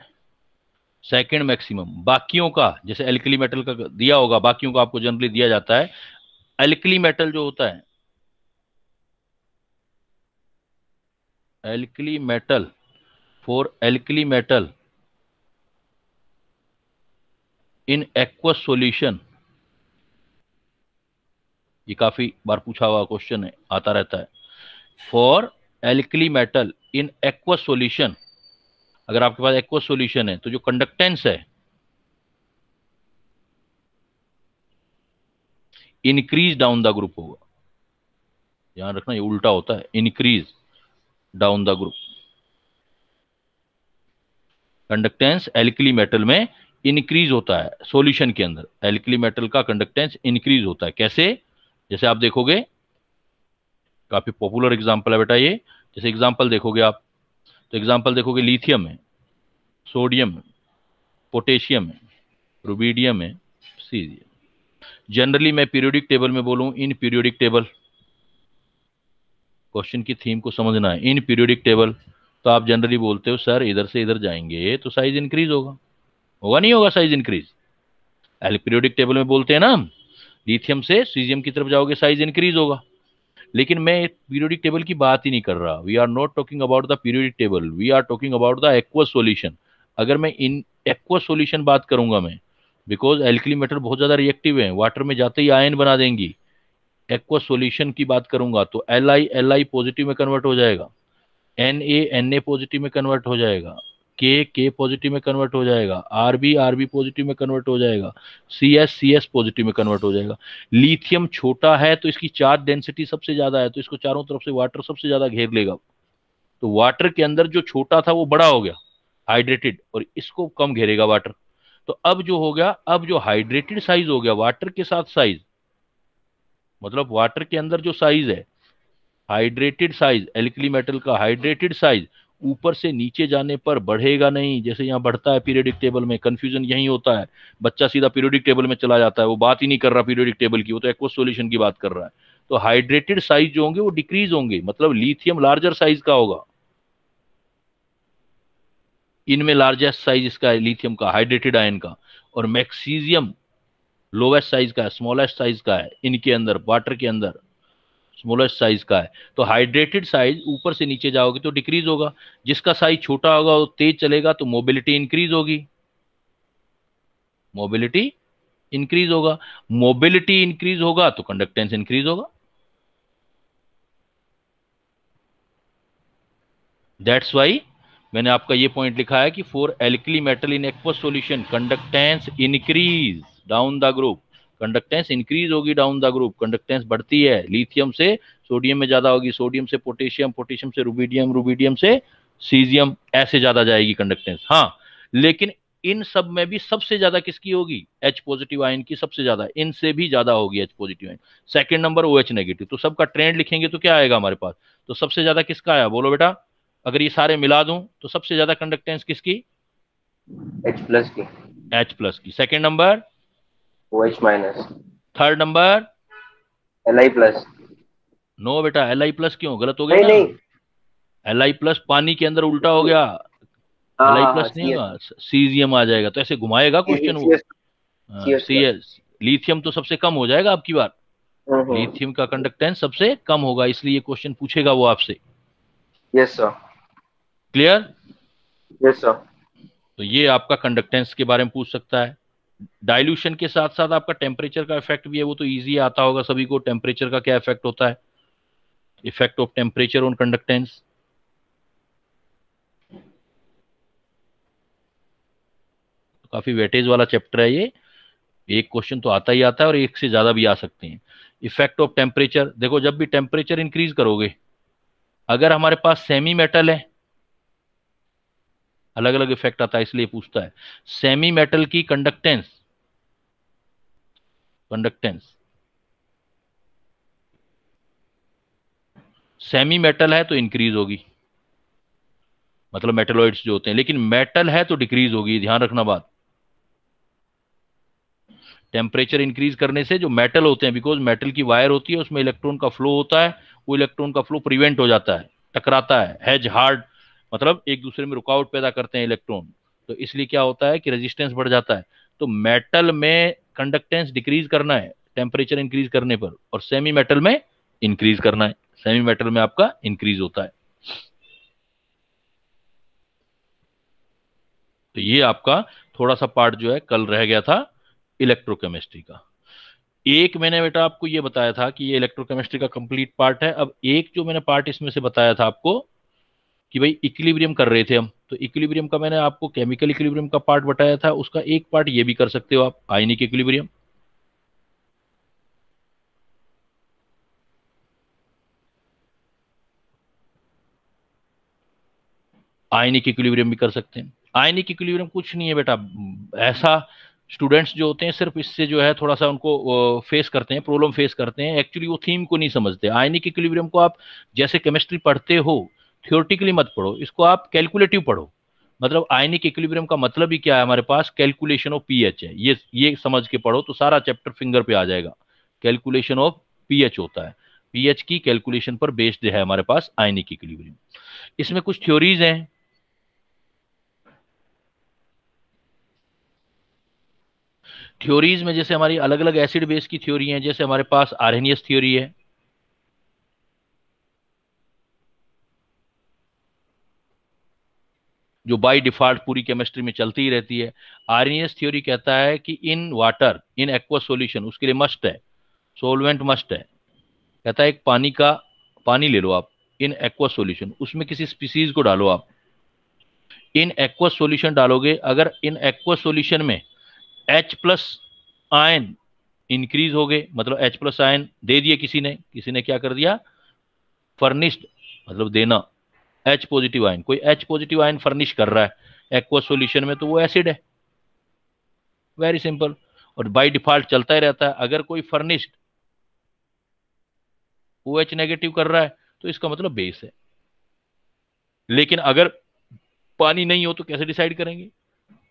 सेकंड मैक्सिमम बाकियों का, जैसे एल्कली मेटल का दिया होगा, बाकियों का आपको जनरली दिया जाता है। एल्कली मेटल जो होता है, alkali metal, for alkali metal in aqueous solution, ये काफी बार पूछा हुआ क्वेश्चन है, आता रहता है। For alkali metal in aqueous solution, अगर आपके पास एक्वस सॉल्यूशन है तो जो कंडक्टेंस है इंक्रीज डाउन द ग्रुप होगा। ध्यान रखना ये उल्टा होता है, increase down the group. Conductance alkali metal में इंक्रीज होता है सॉल्यूशन के अंदर, एल्कली मेटल का कंडक्टेंस इंक्रीज होता है। कैसे? जैसे आप देखोगे, काफी पॉपुलर एग्जांपल है बेटा ये। जैसे एग्जांपल देखोगे आप, तो एग्जांपल देखोगे लिथियम है, सोडियम है, पोटेशियम है, रुबिडियम है, सीरियम। जनरली मैं पीरियोडिक टेबल में बोलूं, इन पीरियोडिक टेबल, क्वेश्चन की थीम को समझना है। इन पीरियोडिक टेबल तो आप जनरली बोलते हो सर इधर से इधर जाएंगे तो साइज इंक्रीज होगा, होगा नहीं होगा साइज इंक्रीज? पीरियोडिक टेबल में बोलते हैं ना हम, लिथियम से सीजियम की तरफ जाओगे साइज इंक्रीज होगा। लेकिन मैं पीरियोडिक टेबल की बात ही नहीं कर रहा। We are not talking about the periodic table, we are talking about the aqueous solution. अगर मैं इन एक्वस सॉल्यूशन बात करूंगा मैं, बिकॉज एल्कली मेटल बहुत ज्यादा रिएक्टिव है, वाटर में जाते ही आयन बना देंगी। एक्वस सॉल्यूशन की बात करूंगा तो Li पॉजिटिव में कन्वर्ट हो जाएगा, Na पॉजिटिव में कन्वर्ट हो जाएगा, के पॉजिटिव में कन्वर्ट हो जाएगा, Rb पॉजिटिव में कन्वर्ट हो जाएगा, Cs पॉजिटिव में कन्वर्ट हो जाएगा। लिथियम छोटा है तो इसकी चार्ज डेंसिटी सबसे ज्यादा है, तो इसको चारों तरफ से वाटर सबसे ज्यादा घेर लेगा। तो वाटर के अंदर जो छोटा था वो बड़ा हो गया, हाइड्रेटेड, और इसको कम घेरेगा वाटर। तो अब जो हो गया, अब जो हाइड्रेटेड साइज हो गया वाटर के साथ साइज, मतलब वाटर के अंदर जो साइज है, हाइड्रेटेड साइज, एल्कली मेटल का हाइड्रेटेड साइज ऊपर से नीचे जाने पर बढ़ेगा नहीं, जैसे यहाँ बढ़ता है पीरियोडिक टेबल में। कंफ्यूजन यही होता है, बच्चा सीधा पीरियोडिक टेबल में चला जाता है, वो बात ही नहीं कर रहा पीरियोडिक टेबल की, वो तो एक्वस सॉल्यूशन की बात कर रहा है। तो हाइड्रेटेड साइज जो होंगे वो डिक्रीज होंगे, मतलब लिथियम लार्जर साइज का होगा, इनमें लार्जेस्ट साइज इसका है लिथियम का, हाइड्रेटेड आयन का। और मैग्नीशियम लोवेस्ट साइज का है, स्मॉलेस्ट साइज का है, इनके अंदर वाटर के अंदर स्मॉलेस्ट साइज का है। तो हाइड्रेटेड साइज ऊपर से नीचे जाओगे तो डिक्रीज होगा, जिसका साइज छोटा होगा वो तेज चलेगा तो मोबिलिटी इंक्रीज होगी, मोबिलिटी इंक्रीज होगा, मोबिलिटी इंक्रीज होगा तो कंडक्टेंस इंक्रीज होगा। दैट्स वाई मैंने आपका ये पॉइंट लिखा है कि for alkali metal in aqueous solution conductance increase down the group, conductance increase होगी डाउन द ग्रुप, कंडक्टेंस बढ़ती है, लिथियम से सोडियम में ज्यादा होगी, सोडियम से पोटेशियम, पोटेशियम से रुबिडियम, रुबिडियम से सीजियम, ऐसे ज्यादा जाएगी कंडक्टेंस। हाँ, लेकिन इन सब में भी सबसे ज्यादा किसकी होगी? H पॉजिटिव आयन की सबसे ज्यादा, इनसे भी ज्यादा होगी H positive ion. Second number OH negative. तो सबका ट्रेंड लिखेंगे तो क्या आएगा हमारे पास? तो सबसे ज्यादा किसका आया बोलो बेटा? अगर ये सारे मिला दूं तो सबसे ज्यादा कंडक्टेंस किसकी? H प्लस की। H प्लस की। Second number OH minus. Third number Li plus. No बेटा, Li प्लस क्यों? गलत हो गया नहीं ना। नहीं। Li प्लस पानी के अंदर उल्टा हो गया, हाँ Li हाँ हाँ, प्लस नहीं सी एस। होगा, सीजियम आ जाएगा। तो ऐसे घुमाएगा क्वेश्चन सी वो। S. C S C plus. S, lithium तो सबसे कम हो जाएगा आपकी बार, लिथियम का कंडक्टेंस सबसे कम होगा, इसलिए क्वेश्चन पूछेगा वो आपसे। Yes sir. Clear? Yes sir. तो ये आपका कंडक्टेंस के बारे में पूछ सकता है। डाइल्यूशन के साथ साथ आपका टेम्परेचर का इफेक्ट भी है, वो तो इजी आता होगा सभी को। टेम्परेचर का क्या इफेक्ट होता है? Effect of temperature on conductance. काफी वेटेज वाला चैप्टर है ये, एक क्वेश्चन तो आता ही आता है और एक से ज्यादा भी आ सकते हैं। इफेक्ट ऑफ टेम्परेचर, देखो जब भी टेम्परेचर इंक्रीज करोगे, अगर हमारे पास सेमी मेटल है, अलग अलग इफेक्ट आता है इसलिए पूछता है। सेमी मेटल की कंडक्टेंस, कंडक्टेंस सेमी मेटल है तो इंक्रीज होगी, मतलब मेटलॉइड्स जो होते हैं, लेकिन मेटल है तो डिक्रीज होगी, ध्यान रखना बात। टेम्परेचर इंक्रीज करने से जो मेटल होते हैं, बिकॉज मेटल की वायर होती है उसमें इलेक्ट्रॉन का फ्लो होता है, वो इलेक्ट्रॉन का फ्लो प्रिवेंट हो जाता है, टकराता है, हैज हार्ड मतलब एक दूसरे में रुकावट पैदा करते हैं इलेक्ट्रॉन, तो इसलिए क्या होता है कि रेजिस्टेंस बढ़ जाता है। तो मेटल में कंडक्टेंस डिक्रीज करना है टेम्परेचर इंक्रीज करने पर, और सेमी मेटल में इंक्रीज करना है, सेमी मेटल में आपका इंक्रीज होता है। तो ये आपका थोड़ा सा पार्ट जो है कल रह गया था इलेक्ट्रोकेमिस्ट्री का। एक मैंने बेटा आपको ये बताया था कि ये इलेक्ट्रोकेमिस्ट्री का कंप्लीट पार्ट है। अब एक जो मैंने पार्ट इसमें से बताया था आपको कि भाई इक्विलिब्रियम कर रहे थे हम, तो इक्विलिब्रियम का मैंने आपको केमिकल इक्विलिब्रियम का पार्ट बताया था, उसका एक पार्ट ये भी कर सकते हो आप, आयनिक इक्विलिब्रियम। आयनिक इक्विलिब्रियम भी कर सकते हैं। आयनिक इक्विलिब्रियम कुछ नहीं है बेटा, ऐसा स्टूडेंट्स जो होते हैं सिर्फ इससे जो है थोड़ा सा उनको फेस करते हैं, प्रॉब्लम फेस करते हैं, एक्चुअली वो थीम को नहीं समझते। आयनिक इक्विलिब्रियम को आप जैसे केमिस्ट्री पढ़ते हो थियोरटिकली मत पढ़ो, इसको आप कैलकुलेटिव पढ़ो। मतलब आयनिक इक्विलिब्रियम का मतलब ही क्या है, हमारे पास कैलकुलेशन ऑफ पीएच है, ये समझ के पढ़ो तो सारा चैप्टर फिंगर पे आ जाएगा। कैलकुलेशन ऑफ पीएच होता है, पीएच की कैलकुलेशन पर बेस्ड है हमारे पास आयनिक इक्विलिब्रियम। इसमें कुछ थ्योरीज हैं। थ्योरीज में जैसे हमारी अलग अलग एसिड बेस की थ्योरी है, जैसे हमारे पास आर्हेनियस थ्योरी है, जो बाय डिफॉल्ट पूरी केमिस्ट्री में चलती ही रहती है। आर्हेनियस थ्योरी कहता है कि in water in aqueous solution, उसके लिए मस्ट है, सोलवेंट मस्ट है। कहता है एक पानी ले लो आप इन एक्वस सॉल्यूशन, उसमें किसी स्पीसीज को डालो आप, इन एक्वस सॉल्यूशन डालोगे, अगर इन एक्वस सॉल्यूशन में H प्लस आयन इंक्रीज हो गए, मतलब H प्लस आयन दे दिए किसी ने क्या कर दिया, फर्निश्ड मतलब देना H पॉजिटिव आयन, कोई H पॉजिटिव आयन फर्निश कर रहा है एक्वस सॉल्यूशन में, तो वो एसिड है, वेरी सिंपल। और बाय डिफॉल्ट चलता ही रहता है, अगर कोई फर्निश्ड OH नेगेटिव कर रहा है तो इसका मतलब बेस है। लेकिन अगर पानी नहीं हो तो कैसे डिसाइड करेंगे?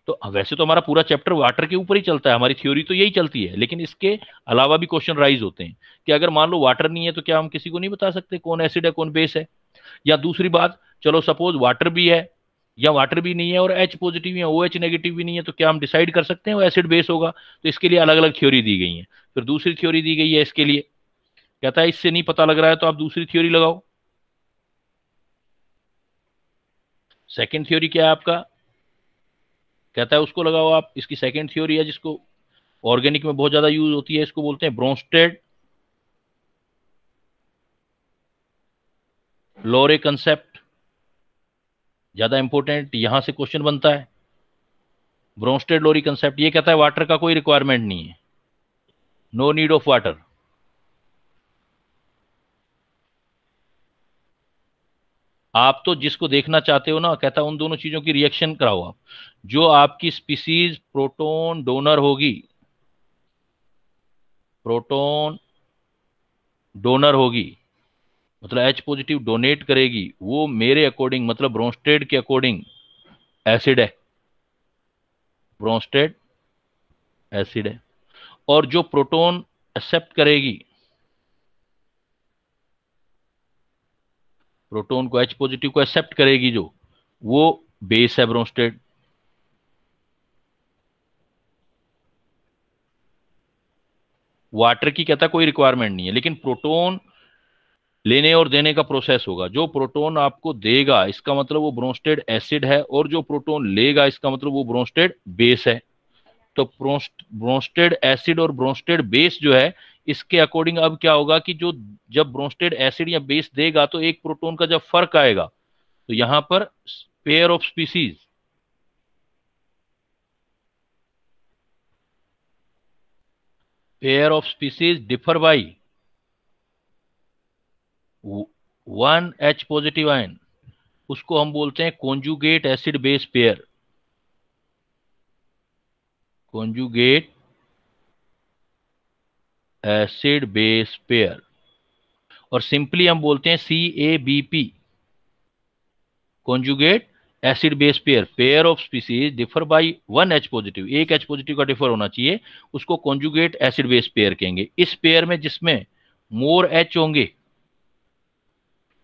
तो वैसे तो हमारा पूरा चैप्टर वाटर के ऊपर ही चलता है, हमारी थ्योरी तो यही चलती है, लेकिन इसके अलावा भी क्वेश्चन राइज होते हैं कि अगर मान लो वाटर नहीं है तो क्या हम किसी को नहीं बता सकते कौन एसिड है कौन बेस है? या दूसरी बात, चलो सपोज वाटर भी है या वाटर भी नहीं है और H पॉजिटिव या OH नेगेटिव भी नहीं है, तो क्या हम डिसाइड कर सकते हैं वो एसिड बेस होगा? तो इसके लिए अलग अलग थ्योरी दी गई है। फिर दूसरी थ्योरी दी गई है इसके लिए, कहता है इससे नहीं पता लग रहा है तो आप दूसरी थ्योरी लगाओ। सेकेंड थ्योरी क्या है आपका? कहता है उसको लगाओ आप, इसकी सेकेंड थ्योरी है जिसको ऑर्गेनिक में बहुत ज्यादा यूज होती है, इसको बोलते हैं ब्रोंस्टेड लोरे कंसेप्ट। ज्यादा इंपॉर्टेंट यहां से क्वेश्चन बनता है। ब्रोंस्टेड लोरी कंसेप्ट ये कहता है वाटर का कोई रिक्वायरमेंट नहीं है, नो नीड ऑफ वाटर। आप तो जिसको देखना चाहते हो ना, कहता है उन दोनों चीजों की रिएक्शन कराओ आप। जो आपकी स्पीसीज प्रोटॉन डोनर होगी, प्रोटॉन डोनर होगी मतलब H पॉजिटिव डोनेट करेगी, वो मेरे अकॉर्डिंग मतलब ब्रोंस्टेड के अकॉर्डिंग एसिड है, ब्रोंस्टेड एसिड है। और जो प्रोटॉन एक्सेप्ट करेगी, प्रोटॉन को H पॉजिटिव को एक्सेप्ट करेगी जो, वो बेस है ब्रोंस्टेड। वाटर की कहता कोई रिक्वायरमेंट नहीं है, लेकिन प्रोटॉन लेने और देने का प्रोसेस होगा। जो प्रोटॉन आपको देगा इसका मतलब वो ब्रोंस्टेड एसिड है, और जो प्रोटॉन लेगा इसका मतलब वो ब्रोंस्टेड बेस है। तो ब्रोंस्टेड एसिड और ब्रोंस्टेड बेस जो है, इसके अकॉर्डिंग अब क्या होगा कि जो जब ब्रोंस्टेड एसिड या बेस देगा तो एक प्रोटॉन का जब फर्क आएगा, तो यहां पर pair of species, pair of species differ by 1 H positive ion, उसको हम बोलते हैं conjugate acid base pair, conjugate acid base pair. और सिंपली हम बोलते हैं CABP, conjugate acid base pair, pair of species differ by 1 H positive, एक H positive का डिफर होना चाहिए, उसको कॉन्जुगेट एसिड बेस पेयर कहेंगे। इस पेयर में जिसमें मोर H होंगे,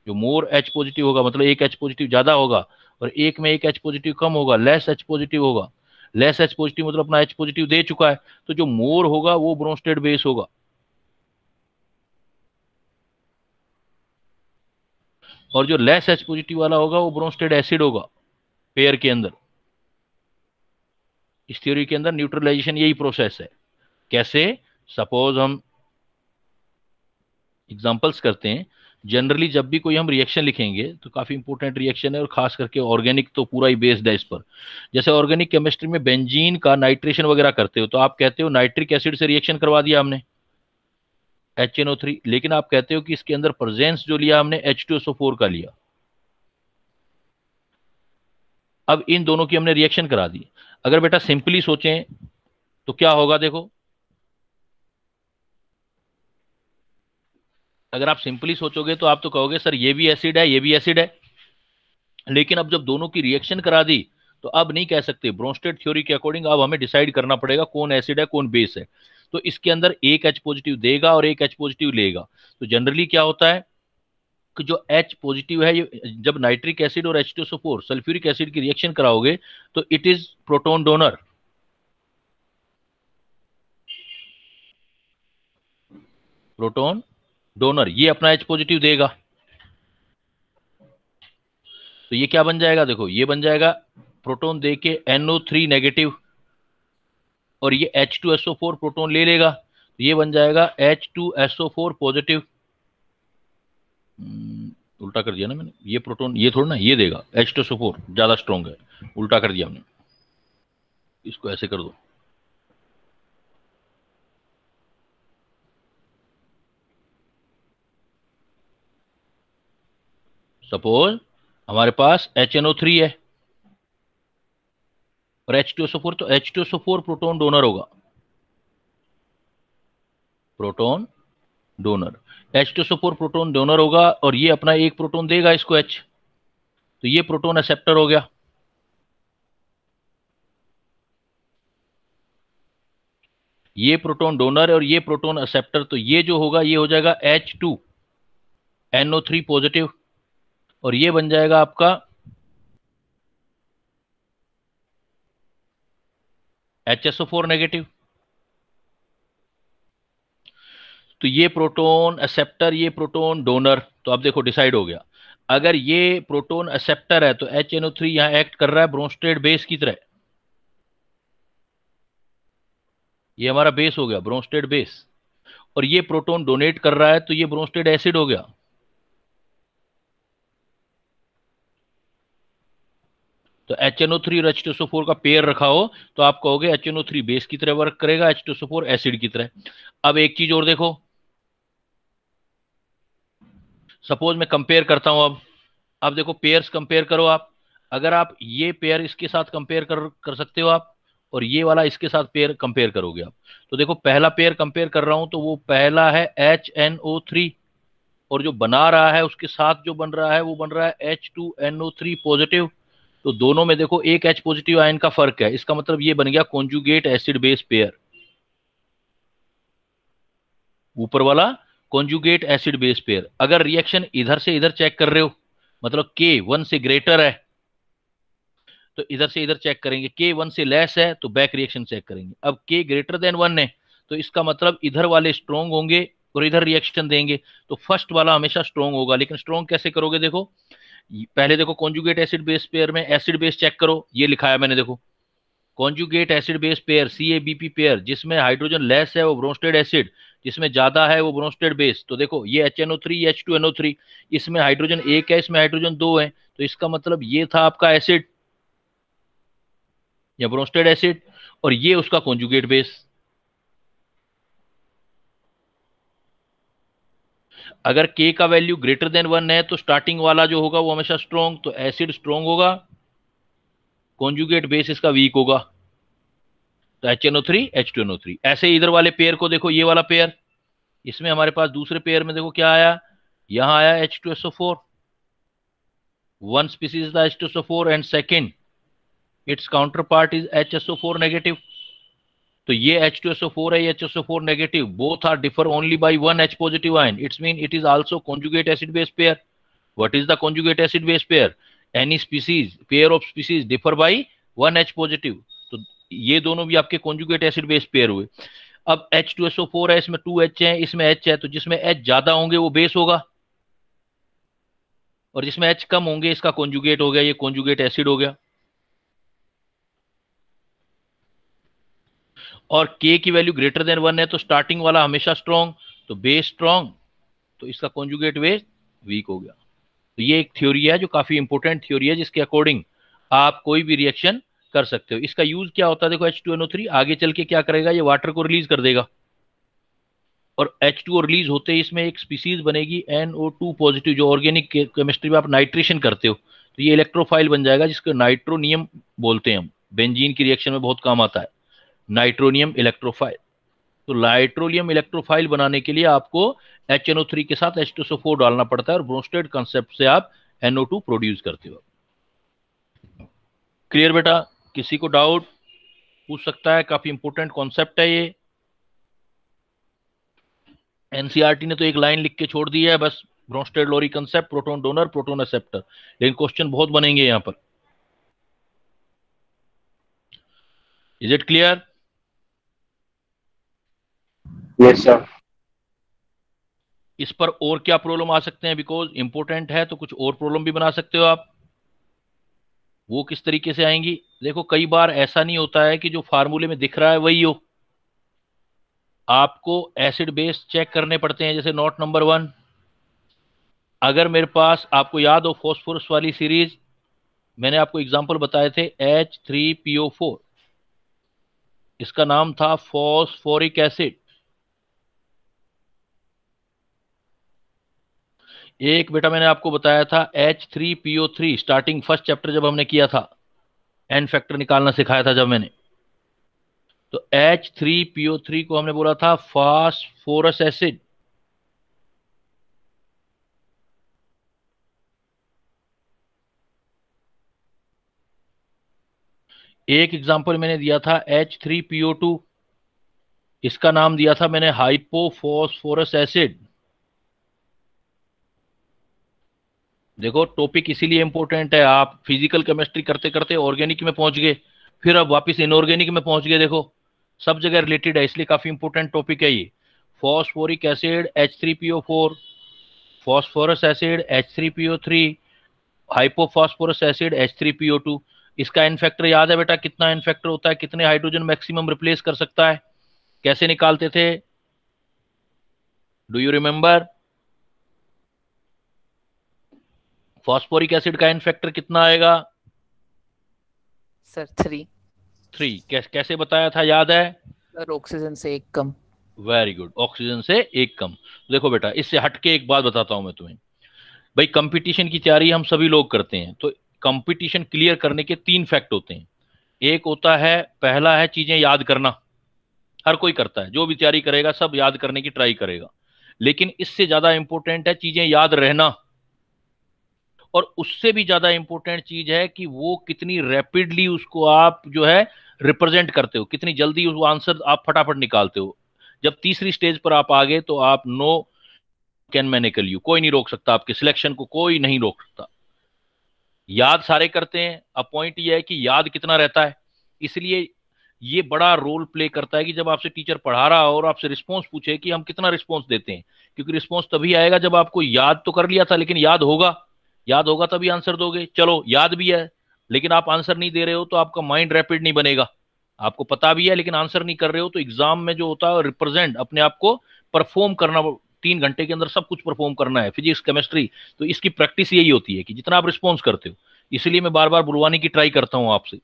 जो मोर H पॉजिटिव होगा मतलब एक H पॉजिटिव ज्यादा होगा, और एक में एक H पॉजिटिव कम होगा, लेस H पॉजिटिव होगा। लेस H पॉजिटिव मतलब अपना H पॉजिटिव दे चुका है, तो जो मोर होगा वो ब्रोंस्टेड बेस होगा। और जो लेस H पॉजिटिव वाला होगा वो ब्रोंस्टेड एसिड होगा पेयर के अंदर। इस थ्योरी के अंदर न्यूट्रलाइजेशन यही प्रोसेस है। कैसे? सपोज हम एग्जांपल्स करते हैं। जनरली जब भी कोई हम रिएक्शन लिखेंगे तो काफी इंपॉर्टेंट रिएक्शन है, और खास करके ऑर्गेनिक तो पूरा ही बेस्ड है इस पर। जैसे ऑर्गेनिक केमिस्ट्री में बेंजीन का नाइट्रेशन वगैरह करते हो तो आप कहते हो नाइट्रिक एसिड से रिएक्शन करवा दिया हमने HNO3, लेकिन आप कहते हो कि इसके अंदर प्रेजेंस जो लिया हमने H2SO4 का लिया। अब इन दोनों की हमने रिएक्शन करा दी। अगर बेटा सिंपली सोचें तो क्या होगा? देखो, अगर आप सिंपली सोचोगे तो आप तो कहोगे सर ये भी एसिड है, ये भी एसिड है। लेकिन अब जब दोनों की रिएक्शन करा दी तो अब नहीं कह सकते। ब्रोंस्टेड थ्योरी के अकॉर्डिंग अब हमें डिसाइड करना पड़ेगा कौन एसिड है कौन बेस है। तो इसके अंदर एक H पॉजिटिव देगा और एक H पॉजिटिव लेगा। तो जनरली क्या होता है कि जो H पॉजिटिव है, जब नाइट्रिक एसिड और H2SO4 सल्फ्यूरिक एसिड की रिएक्शन कराओगे तो it is proton donor. Proton donor, ये अपना H पॉजिटिव देगा। तो ये क्या बन जाएगा? देखो, ये बन जाएगा प्रोटॉन दे के NO3 नेगेटिव, और ये H2SO4 प्रोटॉन ले लेगा तो ये बन जाएगा H2SO4 पॉजिटिव। उल्टा कर दिया ना मैंने, ये प्रोटॉन ये थोड़ा ना ये देगा, H2SO4 ज्यादा स्ट्रॉन्ग है, उल्टा कर दिया हमने। इसको ऐसे कर दो। सपोज हमारे पास HNO3 है और H2SO4, तो H2SO4 प्रोटॉन डोनर होगा। Proton donor, H2SO4 proton donor होगा, और ये अपना एक प्रोटॉन देगा इसको H, तो ये प्रोटॉन एक्सेप्टर हो गया। ये प्रोटॉन डोनर और ये प्रोटॉन एक्सेप्टर, तो ये जो होगा ये हो जाएगा H2NO3 पॉजिटिव, और ये बन जाएगा आपका HSO4 नेगेटिव। तो ये प्रोटॉन एक्सेप्टर, ये प्रोटॉन डोनर, तो अब देखो डिसाइड हो गया। अगर ये प्रोटॉन एक्सेप्टर है तो HNO3 यहां एक्ट कर रहा है ब्रोंस्टेड बेस की तरह। ये हमारा बेस हो गया, ब्रोंस्टेड बेस। और ये प्रोटॉन डोनेट कर रहा है तो ये ब्रोंस्टेड एसिड हो गया। तो HNO3 और H2SO4 का पेयर रखा हो तो आप कहोगे HNO3 बेस की तरह वर्क करेगा, H2SO4 एसिड की तरह। अब एक चीज और देखो, सपोज मैं कंपेयर करता हूं। अब देखो पेयर्स कंपेयर करो आप। अगर आप ये पेयर इसके साथ कंपेयर कर सकते हो आप, और ये वाला इसके साथ पेयर कंपेयर करोगे आप, तो देखो पहला पेयर कंपेयर कर रहा हूं तो वो पहला है HNO3, और जो बना रहा है उसके साथ जो बन रहा है वो बन रहा है H2NO3 पॉजिटिव। तो दोनों में देखो एक H पॉजिटिव आयन का फर्क है। इसका मतलब ये बन गया कॉन्जुगेट एसिड बेस पेयर। ऊपर वाला कॉन्जुगेट एसिड बेस पेयर। अगर रिएक्शन इधर से इधर चेक कर रहे हो, मतलब K 1 से ग्रेटर है तो इधर से इधर चेक करेंगे, K 1 से लेस है तो बैक रिएक्शन चेक करेंगे। अब K ग्रेटर देन 1 है तो इसका मतलब इधर वाले स्ट्रॉन्ग होंगे और इधर रिएक्शन देंगे, तो फर्स्ट वाला हमेशा स्ट्रॉन्ग होगा। लेकिन स्ट्रॉन्ग कैसे करोगे? देखो पहले देखो कॉन्जुगेट एसिड बेस पेयर में एसिड बेस चेक करो, ये लिखा है मैंने, देखो conjugate acid base pair CABP pair, जिसमें हाइड्रोजन लेस है वो ब्रोंस्टेड एसिड, जिसमें ज्यादा है वो ब्रोंस्टेड बेस। तो देखो ये HNO3 H2NO3, इसमें हाइड्रोजन एक है इसमें हाइड्रोजन दो है, तो इसका मतलब ये था आपका एसिड या ब्रोंस्टेड एसिड, और ये उसका कॉन्जुगेट बेस। अगर K का वैल्यू ग्रेटर देन 1 है तो स्टार्टिंग वाला जो होगा वो हमेशा स्ट्रॉन्ग, तो एसिड स्ट्रॉन्ग होगा, कॉन्जुगेट बेस इसका वीक होगा। तो HNO3 H2NO3। ऐसे इधर वाले पेयर को देखो, ये वाला पेयर, इसमें हमारे पास दूसरे पेयर में देखो क्या आया, यहां आया H2SO4। वन स्पीसीज था H2SO4 and second it's counterpart is HSO4 negative. तो ये H2SO4 है, ये HSO4 negative, both are differ only by one H positive ion, it's mean it is also conjugate acid base pair. What is the conjugate acid base pair? Any species, pair of species differ by 1 H positive. तो ये दोनों भी आपके conjugate acid base pair हुए। अब H2SO4 है, इसमें 2 H है, इसमें H है, तो जिसमें H ज्यादा होंगे वो बेस होगा, और जिसमें H कम होंगे इसका कॉन्जुगेट हो गया, ये कॉन्जुगेट एसिड हो गया। और K की वैल्यू ग्रेटर देन 1 है तो स्टार्टिंग वाला हमेशा स्ट्रॉन्ग, तो बेस स्ट्रॉन्ग, तो इसका कॉन्जुगेट बेस वीक हो गया। तो ये एक थ्योरी है जो काफी इंपॉर्टेंट थ्योरी है, जिसके अकॉर्डिंग आप कोई भी रिएक्शन कर सकते हो। इसका यूज क्या होता है, देखो H2NO3 आगे चल के क्या करेगा, ये वाटर को रिलीज कर देगा, और H2O रिलीज होते ही इसमें एक स्पीसीज बनेगी NO2 पॉजिटिव, जो ऑर्गेनिक केमिस्ट्री में आप नाइट्रेशन करते हो, तो ये इलेक्ट्रोफाइल बन जाएगा, जिसको नाइट्रोनियम बोलते हैं हम, बेंजीन की रिएक्शन में बहुत काम आता है नाइट्रोनियम इलेक्ट्रोफाइल। तो नाइट्रोलियम इलेक्ट्रोफाइल बनाने के लिए आपको HNO3 के साथ H2SO4 डालना पड़ता है, और ब्रोस्टेड कंसेप्ट से आप NO2 प्रोड्यूस करते हो। क्लियर बेटा? किसी को डाउट पूछ सकता है, काफी इंपॉर्टेंट कॉन्सेप्ट है ये। एनसीईआरटी ने तो एक लाइन लिख के छोड़ दी है बस, Bronsted Lowry concept, proton donor proton acceptor, लेकिन क्वेश्चन बहुत बनेंगे यहां पर। Is it clear? Yes sir. इस पर और क्या प्रॉब्लम आ सकते हैं, बिकॉज इंपॉर्टेंट है तो कुछ और प्रॉब्लम भी बना सकते हो आप। वो किस तरीके से आएंगी, देखो कई बार ऐसा नहीं होता है कि जो फार्मूले में दिख रहा है वही हो, आपको एसिड बेस चेक करने पड़ते हैं। जैसे नोट नंबर 1, अगर मेरे पास, आपको याद हो फॉस्फोरस वाली सीरीज, मैंने आपको एग्जांपल बताए थे H3PO4, इसका नाम था फॉस्फोरिक एसिड। एक बेटा मैंने आपको बताया था H3PO3, स्टार्टिंग फर्स्ट चैप्टर जब हमने किया था, एन फैक्टर निकालना सिखाया था जब मैंने, तो H3PO3 को हमने बोला था फास्फोरस एसिड। एक एग्जांपल मैंने दिया था H3PO2, इसका नाम दिया था मैंने हाइपोफॉस्फोरस एसिड। देखो टॉपिक इसीलिए इंपॉर्टेंट है, आप फिजिकल केमिस्ट्री करते करते ऑर्गेनिक में पहुंच गए, फिर अब वापस इनऑर्गेनिक में पहुंच गए, देखो सब जगह रिलेटेड है, इसलिए काफी इंपॉर्टेंट टॉपिक है ये। Phosphoric acid H3PO4, phosphorous acid H3PO3, hypophosphorous acid H3PO2। इसका एन फैक्टर याद है बेटा, कितना एन फैक्टर होता है, कितने हाइड्रोजन मैक्सिमम रिप्लेस कर सकता है, कैसे निकालते थे, do you remember? Phosphoric acid का एन फैक्टर कितना आएगा सर 3। 3। कैसे बताया था, याद है? सर ऑक्सीजन से 1 कम। वेरी गुड, ऑक्सीजन से 1 कम। देखो बेटा इससे हटके एक बात बताता हूं मैं तुम्हें, भाई कंपटीशन की तैयारी हम सभी लोग करते हैं, तो कंपटीशन क्लियर करने के 3 फैक्ट होते हैं। एक होता है, पहला है चीजें याद करना, हर कोई करता है, जो भी तैयारी करेगा सब याद करने की ट्राई करेगा, लेकिन इससे ज्यादा इंपॉर्टेंट है चीजें याद रहना, और उससे भी ज्यादा इंपॉर्टेंट चीज है कि वो कितनी रैपिडली उसको आप जो है रिप्रेजेंट करते हो, कितनी जल्दी वो आंसर आप फटाफट निकालते हो। जब तीसरी स्टेज पर आप आ गए तो आप नो कैन मैनिकल यू, कोई नहीं रोक सकता आपके सिलेक्शन को, कोई नहीं रोक सकता। याद सारे करते हैं, अब पॉइंट ये है कि याद कितना रहता है, इसलिए ये बड़ा रोल प्ले करता है कि जब आपसे टीचर पढ़ा रहा हो और आपसे रिस्पॉन्स पूछे कि हम कितना रिस्पॉन्स देते हैं, क्योंकि रिस्पॉन्स तभी आएगा जब आपको याद तो कर लिया था लेकिन याद होगा, याद होगा तभी आंसर दोगे। चलो याद भी है लेकिन आप आंसर नहीं दे रहे हो तो आपका माइंड रैपिड नहीं बनेगा, आपको पता भी है लेकिन आंसर नहीं कर रहे हो, तो एग्जाम में जो होता है रिप्रेजेंट अपने आप को परफॉर्म करना, 3 घंटे के अंदर सब कुछ परफॉर्म करना है, फिजिक्स केमिस्ट्री, तो इसकी प्रैक्टिस यही होती है कि जितना आप रिस्पॉन्स करते हो। इसलिए मैं बार बार बुलवाने की ट्राई करता हूं आपसे,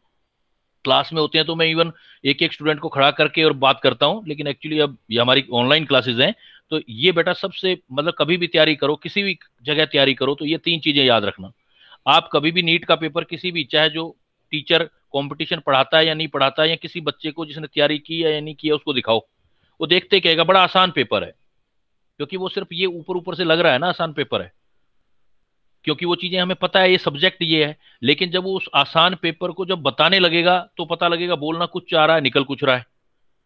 क्लास में होते हैं तो मैं इवन एक एक स्टूडेंट को खड़ा करके और बात करता हूं, लेकिन एक्चुअली अब ये हमारी ऑनलाइन क्लासेस हैं, तो ये बेटा सबसे मतलब कभी भी तैयारी करो, किसी भी जगह तैयारी करो, तो ये 3 चीजें याद रखना। आप कभी भी नीट का पेपर किसी भी, चाहे जो टीचर कंपटीशन पढ़ाता है या नहीं पढ़ाता है, या किसी बच्चे को जिसने तैयारी की है या नहीं की है उसको दिखाओ, वो देखते कहेगा बड़ा आसान पेपर है, क्योंकि वो सिर्फ ये ऊपर ऊपर से लग रहा है ना आसान पेपर है, क्योंकि वो चीजें हमें पता है ये सब्जेक्ट ये है, लेकिन जब वो उस आसान पेपर को जब बताने लगेगा तो पता लगेगा बोलना कुछ चाह रहा है निकल कुछ रहा है,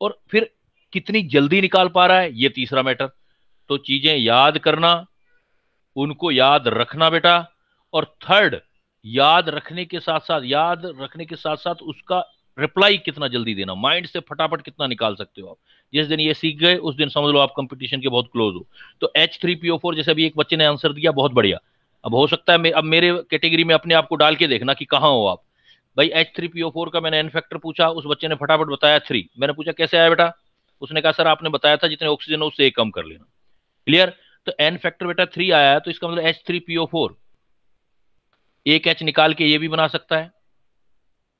और फिर कितनी जल्दी निकाल पा रहा है, ये तीसरा मैटर। तो चीजें याद करना, उनको याद रखना बेटा, और थर्ड याद रखने के साथ साथ उसका रिप्लाई कितना जल्दी देना, माइंड से फटाफट कितना निकाल सकते हो आप। जिस दिन ये सीख गए उस दिन समझ लो आप कंपटीशन के बहुत क्लोज हो। तो H3PO4 जैसे अभी एक बच्चे ने आंसर दिया, बहुत बढ़िया। अब हो सकता है अब मेरे कैटेगरी में अपने आप को डाल के देखना कि कहाँ हो आप। भाई H3PO4 का मैंने एन फैक्टर पूछा, उस बच्चे ने फटाफट बताया 3। मैंने पूछा कैसे आया बेटा, उसने कहा सर आपने बताया था जितने ऑक्सीजन हो उससे एक कम कर लेना। क्लियर। तो एन फैक्टर बेटा 3 आया है, तो इसका मतलब H3PO4 एक H निकाल के ये भी बना सकता है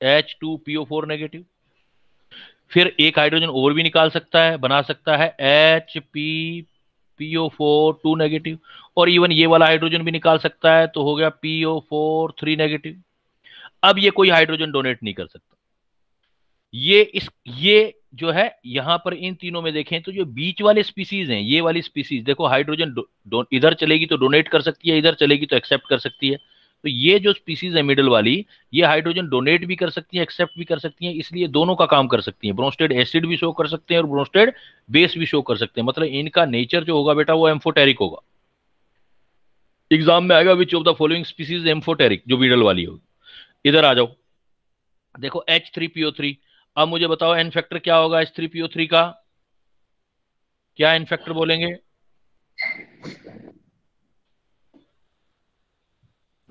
H2PO4 नेगेटिव। फिर एक हाइड्रोजन और भी निकाल सकता है, बना सकता है HPPO4 2 नेगेटिव। और इवन ये वाला हाइड्रोजन भी निकाल सकता है, तो हो गया PO4 3 नेगेटिव। अब ये कोई हाइड्रोजन डोनेट नहीं कर सकता। ये जो है यहां पर इन तीनों में देखें तो जो बीच वाले स्पीसीज हैं, ये वाली स्पीसीज देखो, हाइड्रोजन इधर चलेगी तो डोनेट कर सकती है, इधर चलेगी तो एक्सेप्ट कर सकती है। तो ये जो स्पीसीज है मिडल वाली, ये हाइड्रोजन डोनेट भी कर सकती है, एक्सेप्ट भी कर सकती है, इसलिए दोनों का काम कर सकती है। ब्रोंस्टेड एसिड भी शो कर सकते हैं और ब्रोंस्टेड बेस भी शो कर सकते हैं। मतलब इनका नेचर जो होगा बेटा वो एम्फोटेरिक होगा। एग्जाम में आएगा which of the following species amphoteric, जो मिडल वाली होगी। इधर आ जाओ, देखो H3PO3। अब मुझे बताओ एन फैक्टर क्या होगा H3PO3 का, क्या एन फैक्टर बोलेंगे,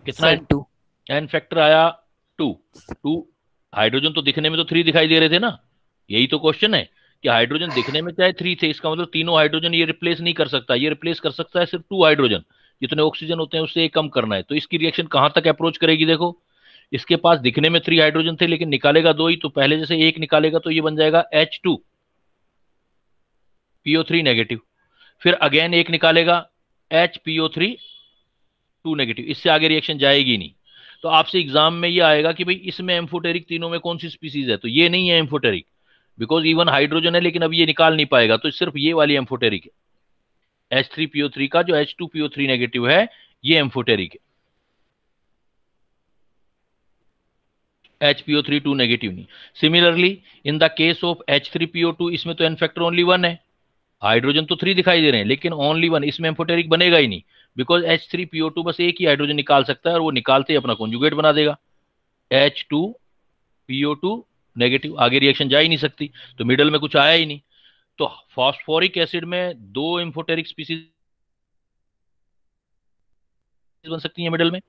कितना सर 2। एन फैक्टर आया 2। 2 हाइड्रोजन तो दिखने में तो 3 दिखाई दे रहे थे ना, यही तो क्वेश्चन है कि हाइड्रोजन दिखने में चाहे 3 थे, इसका मतलब तीनों हाइड्रोजन ये रिप्लेस नहीं कर सकता। ये रिप्लेस कर सकता है सिर्फ 2 हाइड्रोजन, जितने ऑक्सीजन होते हैं उससे एक कम करना है। तो इसकी रिएक्शन कहां तक अप्रोच करेगी, देखो इसके पास दिखने में 3 हाइड्रोजन थे लेकिन निकालेगा 2 ही, तो पहले जैसे एक निकालेगा तो ये बन जाएगा H2PO3 नेगेटिव। फिर अगेन एक निकालेगा HPO3 2 नेगेटिव। इससे आगे रिएक्शन जाएगी नहीं। तो आपसे एग्जाम में ये आएगा कि भाई इसमें एम्फोटेरिक तीनों में कौन सी स्पीसीज है, तो ये नहीं है एम्फोटेरिक, बिकॉज इवन हाइड्रोजन है लेकिन अब ये निकाल नहीं पाएगा, तो सिर्फ ये वाली एम्फोटेरिक है। H3PO3 का जो H2PO3 नेगेटिव है ये एम्फोटेरिक है, HPO3 2 नेगेटिव नहीं। Similarly in the case of H3PO2, इसमें तो एन फैक्टर ओनली 1 है, हाइड्रोजन तो 3 दिखाई दे रहे हैं लेकिन ओनली 1, इसमें एम्फोटेरिक बनेगा ही नहीं, बिकॉज H3PO2 बस एक ही हाइड्रोजन निकाल सकता है और वो निकालते ही अपना कॉन्जुगेट बना देगा H2PO2 नेगेटिव। आगे रिएक्शन जा ही नहीं सकती, तो मिडल में कुछ आया ही नहीं। तो फॉस्फोरिक एसिड में 2 एम्फोटेरिक स्पीसीज बन सकती है मिडल में,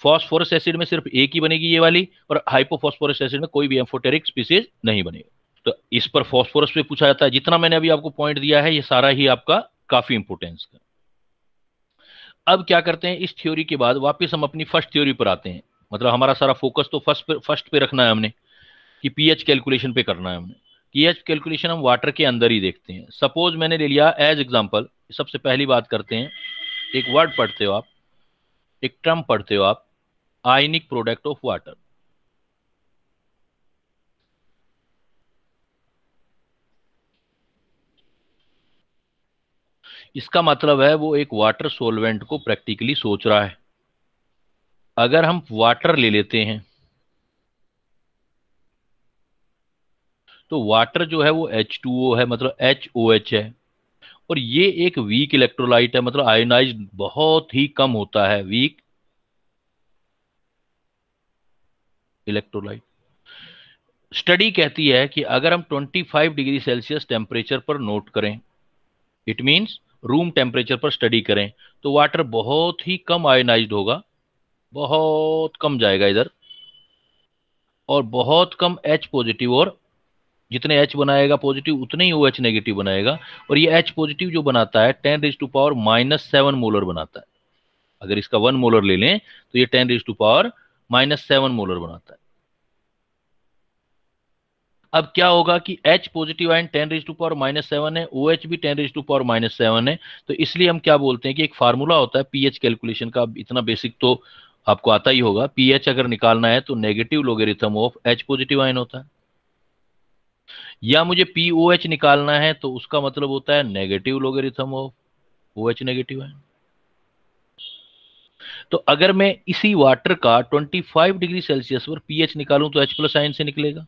फॉस्फोरस एसिड में सिर्फ एक ही बनेगी ये वाली, और हाइपोफॉस्फोरस एसिड में कोई भी एम्फोटेरिक स्पीसीज नहीं बनेगा। तो इस पर फॉस्फोरस पे पूछा जाता है। जितना मैंने अभी आपको पॉइंट दिया है ये सारा ही आपका काफी इंपोर्टेंस का। अब क्या करते हैं, इस थ्योरी के बाद वापस हम अपनी फर्स्ट थ्योरी पर आते हैं। मतलब हमारा सारा फोकस तो फर्स्ट पे रखना है हमने, कि पीएच कैलकुलेशन पे करना है हमने। पीएच कैलकुलेशन हम वाटर के अंदर ही देखते हैं। सपोज मैंने ले लिया एज एग्जांपल, सबसे पहली बात करते हैं, एक वर्ड पढ़ते हो आप, एक टर्म पढ़ते हो आप, आयनिक प्रोडक्ट ऑफ वाटर। इसका मतलब है वो एक वाटर सोलवेंट को प्रैक्टिकली सोच रहा है। अगर हम वाटर ले लेते हैं तो वाटर जो है वो H2O है, मतलब HOH है, और ये एक वीक इलेक्ट्रोलाइट है, मतलब आयोनाइज बहुत ही कम होता है, वीक इलेक्ट्रोलाइट। स्टडी कहती है कि अगर हम 25 डिग्री सेल्सियस टेम्परेचर पर नोट करें, इट मींस रूम टेम्परेचर पर स्टडी करें, तो वाटर बहुत ही कम आयोनाइज्ड होगा, बहुत कम जाएगा इधर, और बहुत कम H पॉजिटिव, और जितने H बनाएगा पॉजिटिव उतने ही OH नेगेटिव बनाएगा। और ये H पॉजिटिव जो बनाता है 10⁻⁻7 मोलर बनाता है। अगर इसका 1 मोलर ले लें तो ये 10⁻⁻7 मोलर बनाता है। अब क्या होगा कि H पॉजिटिव आयन 10⁻⁻7 है, OH भी 10⁻⁻7 है। तो इसलिए हम क्या बोलते हैं कि एक फार्मूला होता है पीएच कैलकुलेशन का, इतना बेसिक तो आपको आता ही होगा। पीएच अगर निकालना है तो negative logarithm of H positive ion होता है, या मुझे POH निकालना है तो उसका मतलब होता है negative logarithm of OH negative ion. तो अगर मैं इसी वाटर का 25 डिग्री सेल्सियस पर पीएच निकालूं तो H प्लस आयन से निकलेगा।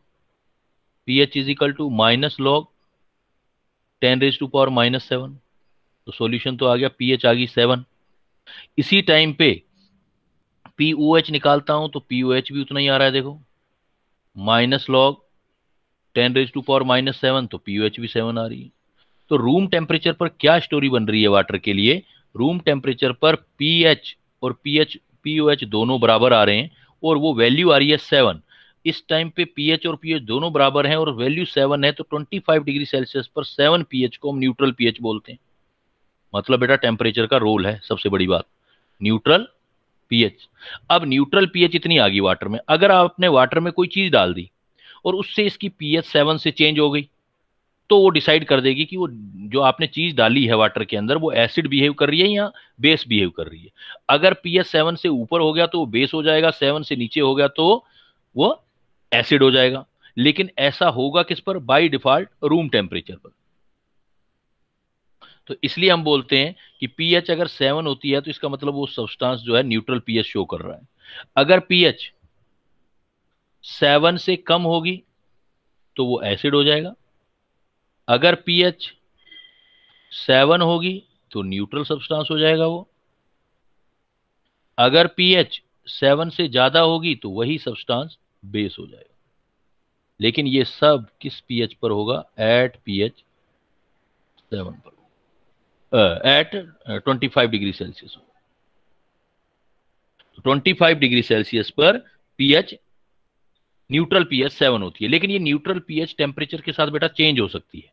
PH is equal to minus log 10⁻⁻7। तो सॉल्यूशन तो आ गया, पीएच आ गई 7। इसी टाइम पे POH निकालता हूं तो POH भी उतना ही आ रहा है, देखो माइनस लॉग 10⁻⁻7, तो POH भी 7 आ रही है। तो रूम टेम्परेचर पर क्या स्टोरी बन रही है वाटर के लिए? रूम टेम्परेचर पर पीएच और पीओएच दोनों बराबर आ रहे हैं और वो वैल्यू आ रही है 7। इस टाइम पे पीएच और पीएच दोनों बराबर हैं और वैल्यू 7 है, तो 25 डिग्री सेल्सियस पर 7 पीएच को हम न्यूट्रल पीएच बोलते हैं। मतलब बेटा टेम्परेचर का रोल है, सबसे बड़ी बात न्यूट्रल पीएच। अब न्यूट्रल पीएच इतनी आ गई वाटर में, अगर आपने वाटर में कोई चीज डाल दी और उससे इसकी पीएच 7 से चेंज हो गई, तो वो डिसाइड कर देगी कि वो जो आपने चीज डाली है वाटर के अंदर वो एसिड बिहेव कर रही है या बेस बिहेव कर रही है। अगर पीएच 7 से ऊपर हो गया तो वो बेस हो जाएगा, 7 से नीचे हो गया तो वो एसिड हो जाएगा। लेकिन ऐसा होगा किस पर? बाय डिफॉल्ट रूम टेम्परेचर पर। तो इसलिए हम बोलते हैं कि पीएच अगर 7 होती है तो इसका मतलब वो सब्सटेंस जो है न्यूट्रल पीएच शो कर रहा है। अगर पीएच 7 से कम होगी तो वो एसिड हो जाएगा, अगर पीएच 7 होगी तो न्यूट्रल सब्सटेंस हो जाएगा वो, अगर पीएच 7 से ज्यादा होगी तो वही सब्सटेंस बेस हो जाएगा। लेकिन ये सब किस पीएच पर होगा? एट पीएच 7 पर, at 25 degree Celsius. 25 degree Celsius पर पीएच न्यूट्रल पीएच 7 होती है। लेकिन ये न्यूट्रल पीएच टेम्परेचर के साथ बेटा चेंज हो सकती है,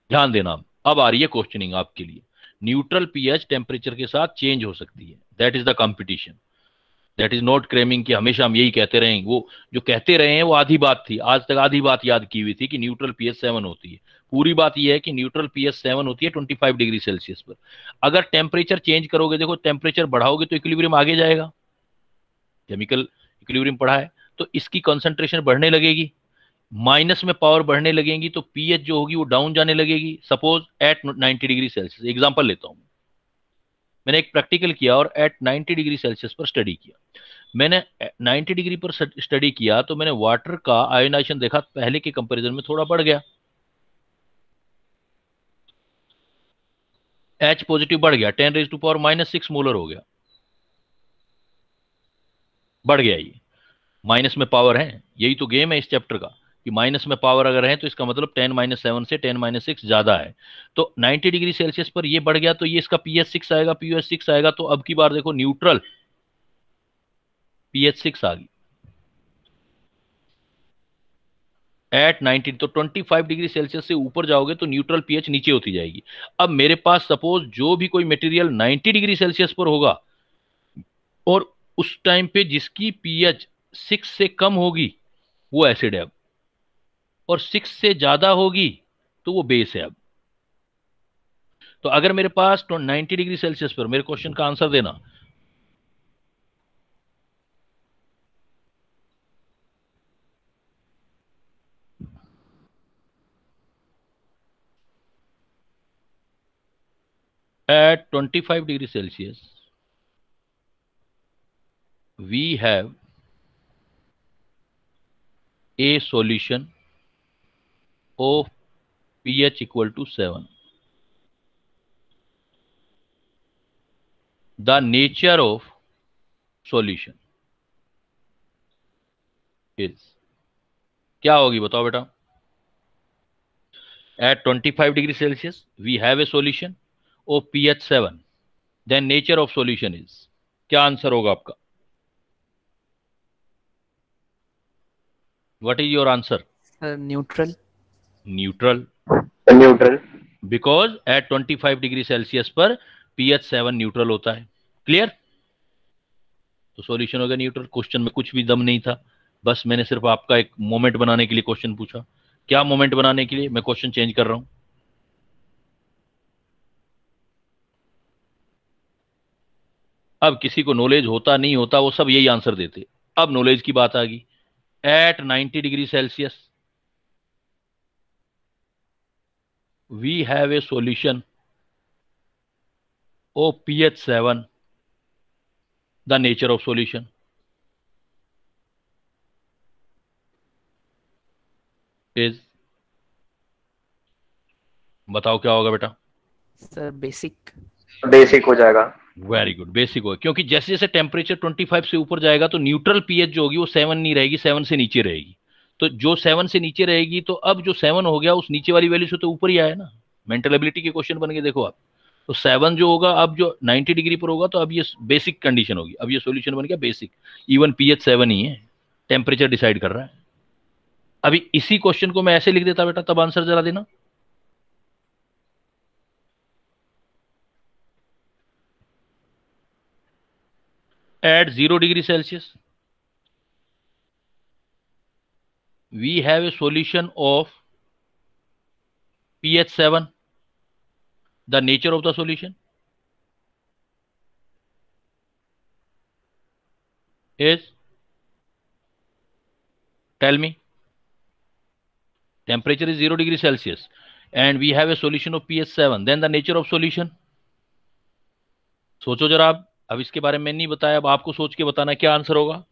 ध्यान देना। अब आ रही है क्वेश्चनिंग आपके लिए। न्यूट्रल पीएच टेम्परेचर के साथ चेंज हो सकती है, that is the competition, that is not cramming कि हमेशा हम यही कहते रहे। वो जो कहते रहे हैं वो आधी बात थी, आज तक आधी बात याद की हुई थी कि न्यूट्रल पीएच 7 होती है। पूरी बात यह है कि न्यूट्रल पीएच 7 होती है 25 डिग्री सेल्सियस पर। अगर टेम्परेचर चेंज करोगे, देखो टेम्परेचर बढ़ाओगे तो इक्विलिब्रियम आगे जाएगा, केमिकल इक्विलिब्रियम पढ़ा है, तो इसकी कंसंट्रेशन बढ़ने लगेगी, माइनस में पावर बढ़ने लगेगी, तो पीएच जो होगी वो डाउन जाने लगेगी। Suppose at 90 degree Celsius, example लेता हूं, मैंने एक प्रैक्टिकल किया और एट 90 डिग्री सेल्सियस पर स्टडी किया। मैंने 90 डिग्री पर स्टडी किया तो मैंने वाटर का आयोनाइजेशन देखा, पहले के कंपैरिजन में थोड़ा बढ़ गया, एच पॉजिटिव बढ़ गया, 10⁻⁻6 मोलर हो गया, बढ़ गया। ये माइनस में पावर है, यही तो गेम है इस चैप्टर का कि माइनस में पावर अगर है तो इसका मतलब 10⁻7 से 10⁻6 ज्यादा है। तो 90 डिग्री सेल्सियस पर ये बढ़ गया तो ये इसका पीएच 6 आएगा, पीओएच 6 आएगा। तो अब की बार देखो न्यूट्रल पीएच 6 आ गई एट 90। तो 25 डिग्री सेल्सियस से ऊपर जाओगे तो न्यूट्रल पीएच नीचे होती जाएगी। अब मेरे पास सपोज जो भी कोई मटेरियल 90 डिग्री सेल्सियस पर होगा और उस टाइम पे जिसकी पीएच 6 से कम होगी वो एसिड है अब, और 6 से ज्यादा होगी तो वो बेस है अब। तो अगर मेरे पास 90 डिग्री सेल्सियस पर, मेरे क्वेश्चन का आंसर देना, at 25 degree Celsius we have a solution of pH equal to 7. The nature of solution is, क्या होगी बताओ बेटा? At 25 degree Celsius we have a solution of pH 7. Then nature of solution is, क्या answer होगा आपका? What is your answer? Neutral. Neutral. Neutral. Because at 25 degree Celsius पर pH 7 neutral होता है। क्लियर? तो सॉल्यूशन हो गया न्यूट्रल। क्वेश्चन में कुछ भी दम नहीं था, बस मैंने सिर्फ आपका एक मोमेंट बनाने के लिए क्वेश्चन पूछा। क्या मोमेंट बनाने के लिए? मैं क्वेश्चन चेंज कर रहा हूं। अब किसी को नॉलेज होता नहीं होता वो सब यही आंसर देते। अब नॉलेज की बात आ गई। At 90 degree Celsius we have a solution of pH 7. The nature of solution is, बताओ क्या होगा बेटा? Sir, basic. बेसिक हो जाएगा। वेरी गुड, बेसिक हो, क्योंकि जैसे जैसे टेम्परेचर 25 से ऊपर जाएगा तो न्यूट्रल पीएच जो होगी वो 7 नहीं रहेगी, 7 से नीचे रहेगी। तो जो 7 से नीचे रहेगी, तो अब जो 7 हो गया उस नीचे वाली वैल्यू से तो ऊपर ही आया ना। मेंटल एबिलिटी के क्वेश्चन बन के देखो आप, तो 7 जो होगा अब जो 90 डिग्री पर होगा, तो अब ये बेसिक कंडीशन होगी, अब ये सॉल्यूशन बन गया बेसिक। इवन पीएच 7 ही है, टेम्परेचर डिसाइड कर रहा है। अभी इसी क्वेश्चन को मैं ऐसे लिख देता बेटा, तब आंसर जरा देना। At 0 degree Celsius, we have a solution of pH 7. The nature of the solution is, tell me, temperature is 0 degree Celsius and we have a solution of pH 7. Then the nature of solution, सोचो जरा आप, अब इसके बारे में नहीं बताया, अब आपको सोच के बताना क्या आंसर होगा।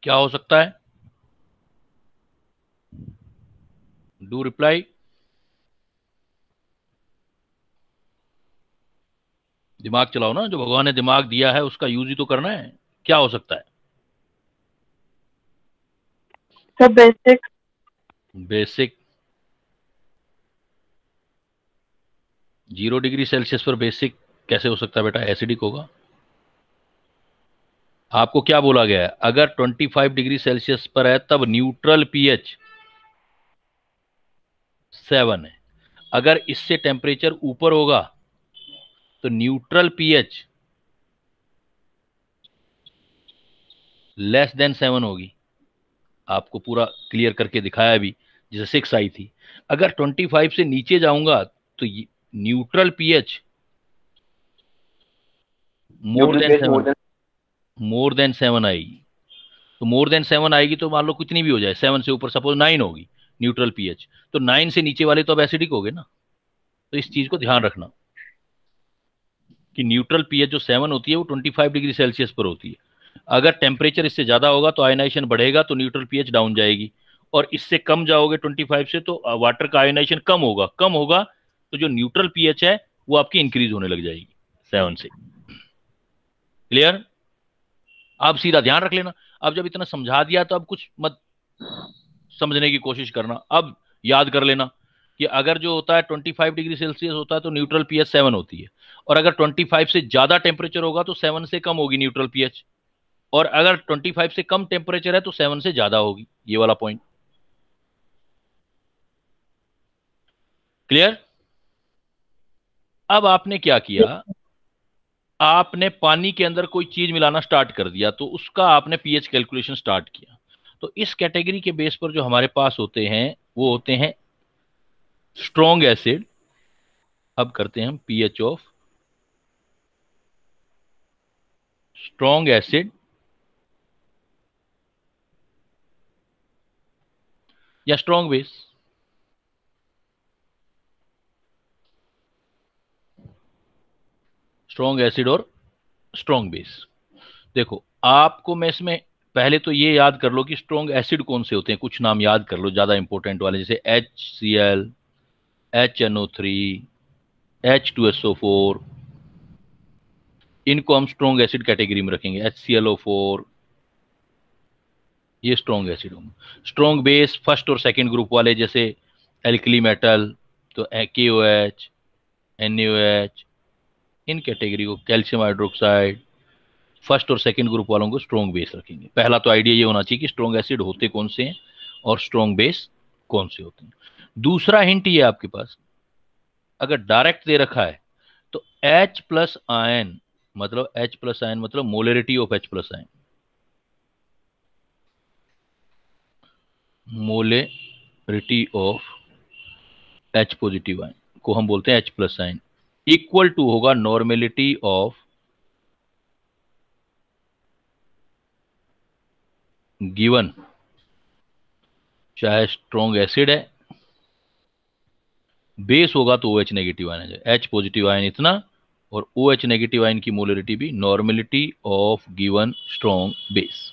क्या हो सकता है? Do reply. दिमाग चलाओ ना, जो भगवान ने दिमाग दिया है उसका यूज ही तो करना है। क्या हो सकता है? बेसिक। बेसिक। 0 डिग्री सेल्सियस पर बेसिक कैसे हो सकता है बेटा? एसिडिक होगा। आपको क्या बोला गया है? अगर 25 डिग्री सेल्सियस पर है तब न्यूट्रल पीएच 7 है। अगर इससे टेम्परेचर ऊपर होगा तो न्यूट्रल पीएच लेस देन 7 होगी। आपको पूरा क्लियर करके दिखाया भी, जैसे 6 आई थी। अगर 25 से नीचे जाऊंगा तो न्यूट्रल पीएच मोर देन 7 आएगी। तो मोर देन 7 आएगी तो मान लो कितनी भी हो जाए, 7 से ऊपर सपोज 9 होगी न्यूट्रल पीएच, तो 9 से नीचे वाले तो अब एसिडिक हो गए ना। तो इस चीज को ध्यान रखना कि न्यूट्रल पीएच जो 7 होती है वो 25 डिग्री सेल्सियस पर होती है। अगर टेम्परेचर इससे ज्यादा होगा तो आयनाइजेशन बढ़ेगा, तो न्यूट्रल पीएच डाउन जाएगी। और इससे कम जाओगे 25 से तो वाटर का आयनाइजेशन कम होगा, कम होगा तो जो न्यूट्रल पीएच है वो आपकी इंक्रीज होने लग जाएगी 7 से। क्लियर? आप सीधा ध्यान रख लेना। अब जब इतना समझा दिया तो अब कुछ मत समझने की कोशिश करना, अब याद कर लेना कि अगर जो होता है 25 डिग्री सेल्सियस होता है तो न्यूट्रल पीएच 7 होती है। और अगर 25 से ज्यादा टेम्परेचर होगा तो 7 से कम होगी न्यूट्रल पीएच। और अगर 25 से कम टेम्परेचर है तो 7 से ज्यादा होगी। ये वाला पॉइंट क्लियर? अब आपने क्या किया, आपने पानी के अंदर कोई चीज मिलाना स्टार्ट कर दिया, तो उसका आपने पीएच कैलकुलेशन स्टार्ट किया। तो इस कैटेगरी के बेस पर जो हमारे पास होते हैं वो होते हैं स्ट्रॉन्ग एसिड। अब करते हैं हम पीएच ऑफ स्ट्रॉन्ग एसिड या स्ट्रॉन्ग बेस। स्ट्रॉन्ग एसिड और स्ट्रॉन्ग बेस। देखो आपको मैं इसमें पहले तो ये याद कर लो कि स्ट्रॉन्ग एसिड कौन से होते हैं, कुछ नाम याद कर लो ज्यादा इंपॉर्टेंट वाले, जैसे HCl, HNO3, H2SO4। इनको हम स्ट्रॉन्ग एसिड कैटेगरी में रखेंगे। HClO4, ये स्ट्रॉन्ग एसिड होंगे। स्ट्रॉन्ग बेस फर्स्ट और सेकंड ग्रुप वाले, जैसे एल्कली मेटल तो KOH, NaOH, इन कैटेगरी को कैल्शियम हाइड्रोक्साइड, फर्स्ट और सेकंड ग्रुप वालों को स्ट्रॉन्ग बेस रखेंगे। पहला तो आइडिया ये होना चाहिए कि स्ट्रॉन्ग एसिड होते कौन से हैं और स्ट्रॉन्ग बेस कौन से होते हैं। दूसरा हिंट ये आपके पास अगर डायरेक्ट दे रखा है तो H प्लस आयन मतलब molarity of H plus ion, molarity of H positive ion को हम बोलते हैं H plus ion, equal to होगा नॉर्मेलिटी ऑफ गिवन, चाहे स्ट्रॉन्ग एसिड है, बेस होगा तो OH नेगेटिव आयन है। H पॉजिटिव आयन इतना और OH नेगेटिव आयन की मोलरिटी भी normality of given strong base.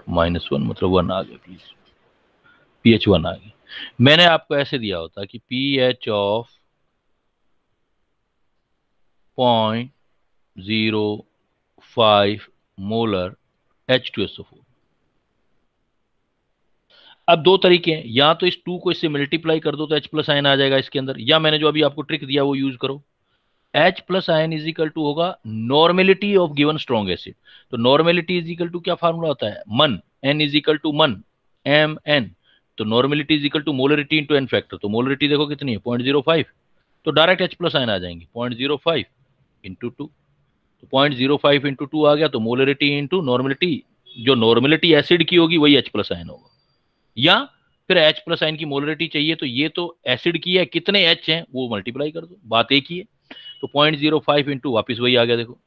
-1 मतलब 1 आ गया प्लीज, pH 1 आ गया। मैंने आपको ऐसे दिया होता कि pH ऑफ 0.05 मोलर H2SO4। अब दो तरीके हैं, या तो इस 2 को इससे मल्टीप्लाई कर दो तो H प्लस आयन आ जाएगा इसके अंदर, या मैंने जो अभी आपको ट्रिक दिया वो यूज करो। H plus ion is equal to होगा normality of given strong acid. तो नॉर्मेलिटी इज इक्वल टू क्या फार्मूला होता है, मन, N इज इक्वल टू मन MN। तो normality is equal to molarity into N factor. तो मोलरिटी देखो कितनी है 0.05, तो डायरेक्ट H प्लस आयन आ जाएंगे 0.05 इंटू 2। तो 0.05 इंटू 2 आ गया, तो मोलरिटी इंटू नॉर्मेलिटी, जो नॉर्मेलिटी एसिड की होगी वही H प्लस आयन होगा। या फिर H प्लस आयन की मोलरिटी चाहिए तो ये तो एसिड की है, कितने H हैं वो मल्टीप्लाई कर दो, बात एक ही है। तो 0.05 इंटू वापिस वही आ गया देखो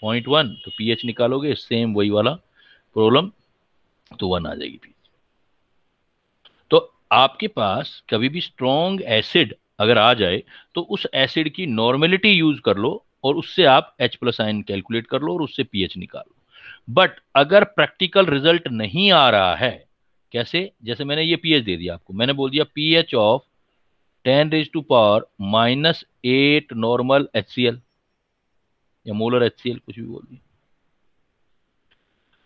0.1, तो pH निकालोगे सेम वही वाला प्रॉब्लम, तो 1 आ जाएगी pH। तो आपके पास कभी भी स्ट्रॉन्ग एसिड अगर आ जाए तो उस एसिड की नॉर्मेलिटी यूज कर लो और उससे आप H प्लस आयन कैलकुलेट कर लो और उससे pH निकालो। बट अगर प्रैक्टिकल रिजल्ट नहीं आ रहा है, कैसे, जैसे मैंने ये pH दे दिया आपको, मैंने बोल दिया pH ऑफ 10⁻⁻8 नॉर्मल HCl या मोलर HCl, कुछ भी बोल दिया।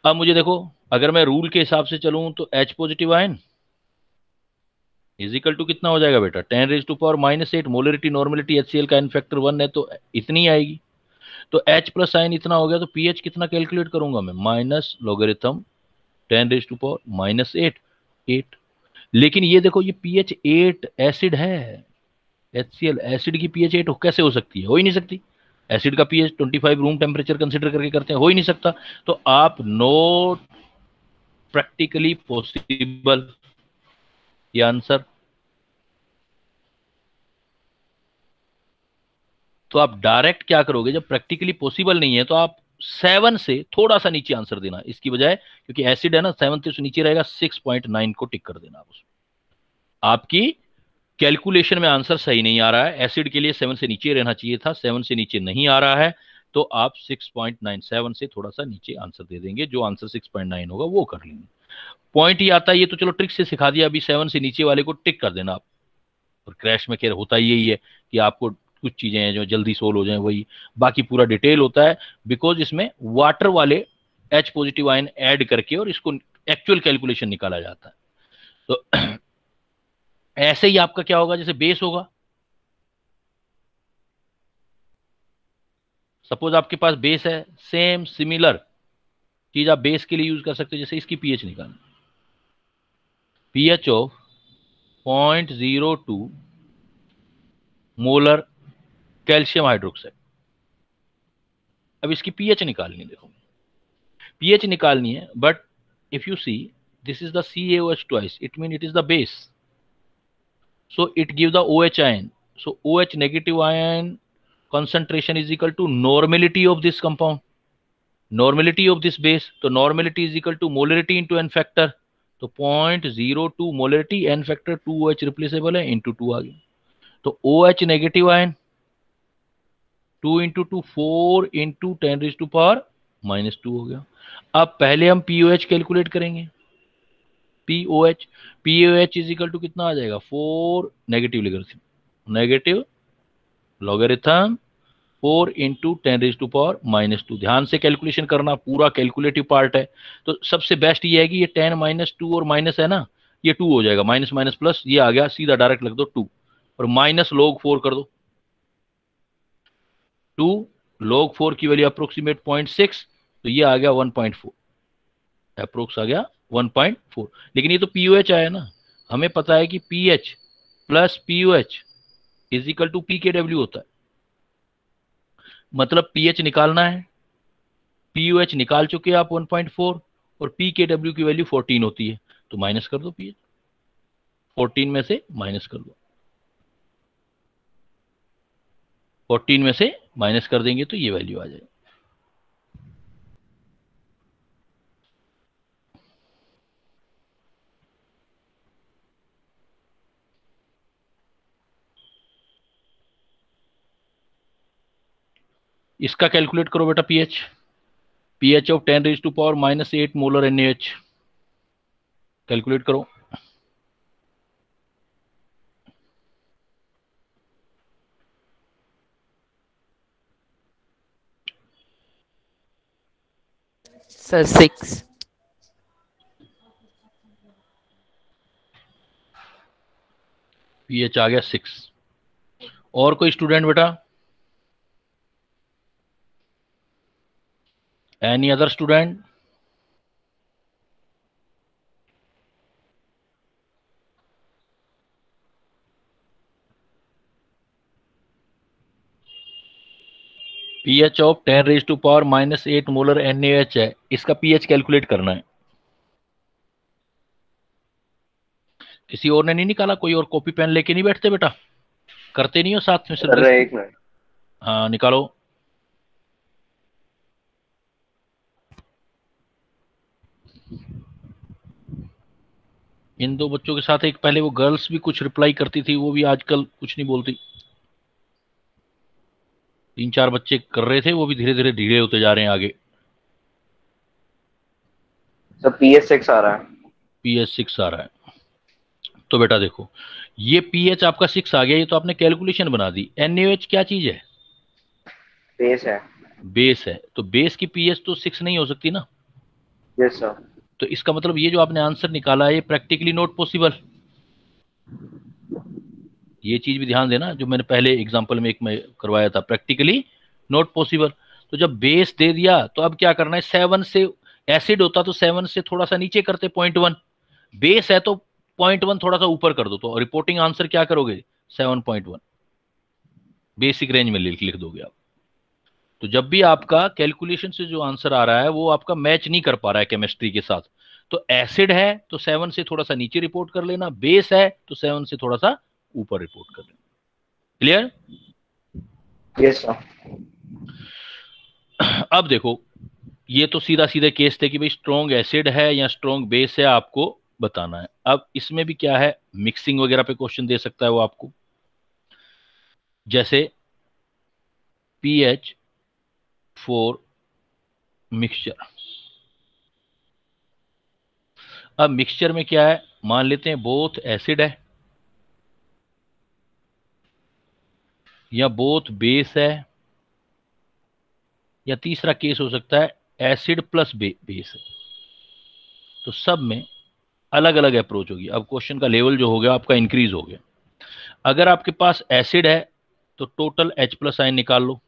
अब मुझे देखो, अगर मैं रूल के हिसाब से चलूं तो H positive ion is equal to कितना हो जाएगा बेटा 10⁻⁻8, मोलरिटी नॉर्मलिटी HCl का एन फैक्टर 1 है तो इतनी आएगी। तो H प्लस आयन इतना हो गया, तो pH कितना कैलकुलेट करूंगा मैं, माइनस लोगरिथम 10⁻⁸8। लेकिन ये देखो ये pH 8 एसिड है, HCl एसिड की pH 8 कैसे हो सकती है, हो ही नहीं सकती। एसिड का pH 25 रूम टेम्परेचर कंसिडर करके करते हैं, हो ही नहीं सकता। तो आप नॉट प्रैक्टिकली पॉसिबल, ये आंसर। तो आप डायरेक्ट क्या करोगे, जब प्रैक्टिकली पॉसिबल नहीं है तो आप 7 से थोड़ा सा नीचे आंसर देना इसकी बजाय, क्योंकि एसिड है ना 7 से नीचे रहेगा, 6.9 को टिक कर देना आप उसमें। आपकी कैलकुलेशन में आंसर सही नहीं आ रहा है, एसिड के लिए 7 से नीचे रहना चाहिए था, 7 से नीचे नहीं आ रहा है, तो आप 6.97 से थोड़ा सा नीचे आंसर दे देंगे, जो आंसर 6.9 होगा वो कर लेंगे। पॉइंट ही आता है, ये तो चलो ट्रिक से सिखा दिया, अभी 7 से नीचे वाले को टिक कर देना आप। और क्रैश में खैर होता यही है कि आपको कुछ चीजें हैं जो जल्दी सोल्व हो जाए, वही बाकी पूरा डिटेल होता है, बिकॉज इसमें वाटर वाले H पॉजिटिव आयन ऐड करके और इसको एक्चुअल कैलकुलेशन निकाला जाता है। तो ऐसे ही आपका क्या होगा, जैसे बेस होगा, सपोज आपके पास बेस है, सेम सिमिलर चीज आप बेस के लिए यूज कर सकते हो। जैसे इसकी pH निकालना, pH of 0.02 molar calcium hydroxide. अब इसकी pH निकालनी है, देखो pH निकालनी है, but if you see this is the CaOH twice, it means it is the base, so it give the OH ion, so OH negative ion concentration is equal to normality of this compound, normality of this base, तो normality is equal to molarity into n factor, तो 0.02 molarity, n factor 2OH replaceable है, into 2 आ गया। तो OH negative ion 2 into 2 4 into 10⁻⁻² हो गया। अब पहले हम पीओएच कैलकुलेट करेंगे। पीओएच इज इक्वल टू कितना आ जाएगा, 4 नेगेटिव लॉगरिथम 4 इंटू 10⁻²। ध्यान से कैलकुलेशन करना, पूरा कैलकुलेटिव पार्ट है। तो सबसे बेस्ट ये है कि ये 10 - 2 और माइनस है ना, ये 2 हो जाएगा, माइनस माइनस प्लस ये आ गया, सीधा डायरेक्ट लग दो 2 और माइनस log 4 कर दो। 2 log 4 की वैल्यू अप्रोक्सीमेट 0.6, तो ये आ गया 1.4, अप्रोक्स आ गया 1.4। लेकिन ये तो पीओएच आया ना, हमें पता है कि pH plus pOH is equal to p K डब्ल्यू होता है। मतलब पीएच निकालना है, पीओएच निकाल चुके हैं आप 1.4 और पी के डब्ल्यू की वैल्यू 14 होती है, तो माइनस कर दो, पीएच 14 में से माइनस कर दो, 14 में से माइनस कर देंगे तो ये वैल्यू आ जाएगी। इसका कैलकुलेट करो बेटा, pH of 10⁻⁻8 molar NaOH calculate करो। Sir, 6. पीएच आ गया 6। और कोई स्टूडेंट बेटा, any other student? PH of 10⁻⁻8 molar NaOH है, इसका पीएच कैलकुलेट करना है। किसी और ने नहीं निकाला? कोई और कॉपी पेन लेके नहीं बैठते बेटा? करते नहीं हो साथ में सर? एक मिनट। हाँ निकालो। इन दो बच्चों के साथ एक पहले वो गर्ल्स भी कुछ रिप्लाई करती थी, वो भी आजकल कुछ नहीं बोलती। 3-4 बच्चे कर रहे थे, वो भी धीरे धीरे ढीले होते जा रहे हैं आगे। सर PS6 आ रहा है। PS6 आ रहा है। तो बेटा देखो, ये पीएच आपका 6 आ गया, ये तो आपने कैलकुलेशन बना दी। NaOH क्या चीज है? बेस है। बेस है, तो बेस की पीएच तो 6 नहीं हो सकती ना। Yes sir. तो इसका मतलब ये जो आपने आंसर निकाला है, ये प्रैक्टिकली नॉट पॉसिबल। ये चीज भी ध्यान देना, जो मैंने पहले एग्जांपल में एक में करवाया था, प्रैक्टिकली नॉट पॉसिबल। तो जब बेस दे दिया तो अब क्या करना है, 7 से, एसिड होता तो 7 से थोड़ा सा नीचे करते 0.1, बेस है तो 0.1 थोड़ा सा ऊपर कर दो, तो रिपोर्टिंग आंसर क्या करोगे, 7.1 बेसिक रेंज में लिख दोगे आप। तो जब भी आपका कैलकुलेशन से जो आंसर आ रहा है वो आपका मैच नहीं कर पा रहा है केमिस्ट्री के साथ, तो एसिड है तो 7 से थोड़ा सा नीचे रिपोर्ट कर लेना, बेस है तो 7 से थोड़ा सा ऊपर रिपोर्ट कर लेना। क्लियर? Yes sir. अब देखो, ये तो सीधा सीधे केस थे कि भाई स्ट्रॉन्ग एसिड है या स्ट्रॉन्ग बेस है, आपको बताना है। अब इसमें भी क्या है, मिक्सिंग वगैरह पे क्वेश्चन दे सकता है वो आपको, जैसे PH4 मिक्सचर। अब मिक्सचर में क्या है, मान लेते हैं बोथ एसिड है या बोथ बेस है, या तीसरा केस हो सकता है एसिड प्लस बेस है। तो सब में अलग अलग अप्रोच होगी। अब क्वेश्चन का लेवल जो हो गया आपका इंक्रीज हो गया। अगर आपके पास एसिड है तो टोटल H+ आयन निकाल लो।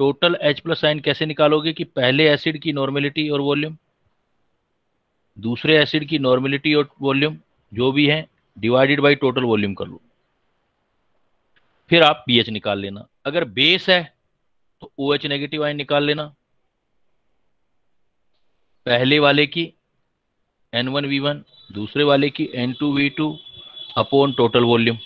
टोटल H+ आयन कैसे निकालोगे कि पहले एसिड की नॉर्मेलिटी और वॉल्यूम, दूसरे एसिड की नॉर्मेलिटी और वॉल्यूम जो भी है डिवाइडेड बाय टोटल वॉल्यूम कर लो, फिर आप पीएच निकाल लेना। अगर बेस है तो OH नेगेटिव आयन निकाल लेना, पहले वाले की N1V1, दूसरे वाले की N2V2 अपॉन टोटल वॉल्यूम,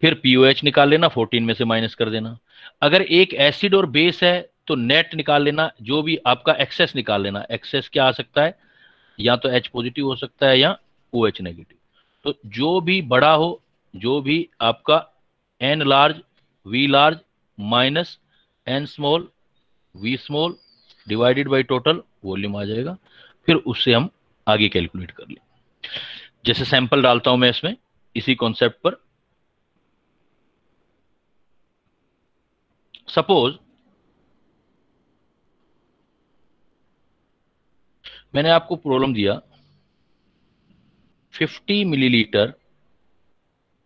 फिर पीओएच निकाल लेना, 14 में से माइनस कर देना। अगर एक एसिड और बेस है तो नेट निकाल लेना, जो भी आपका एक्सेस निकाल लेना। एक्सेस क्या आ सकता है, या तो H पॉजिटिव हो सकता है या OH नेगेटिव। तो जो भी बड़ा हो, जो भी आपका N large V large minus N small V small divided by total volume आ जाएगा। फिर उससे हम आगे कैलकुलेट कर लें। जैसे सैंपल डालता हूं मैं इसमें इसी कॉन्सेप्ट पर। सपोज मैंने आपको प्रॉब्लम दिया 50 millilitre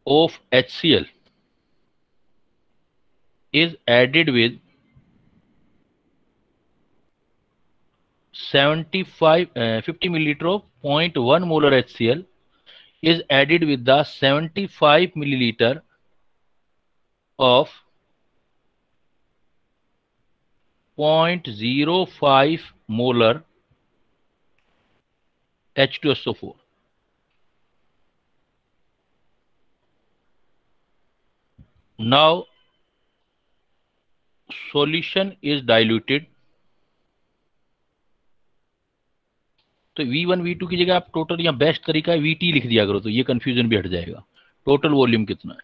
of HCl is added with 50 milliliter of 0.1 molar HCl is added with the 75 milliliter of 0.05 molar H2SO4. Now solution is diluted। तो V1 V2 की जगह आप टोटल, या बेस्ट तरीका है VT लिख दिया करो, तो ये कंफ्यूजन भी हट जाएगा। टोटल वॉल्यूम कितना है?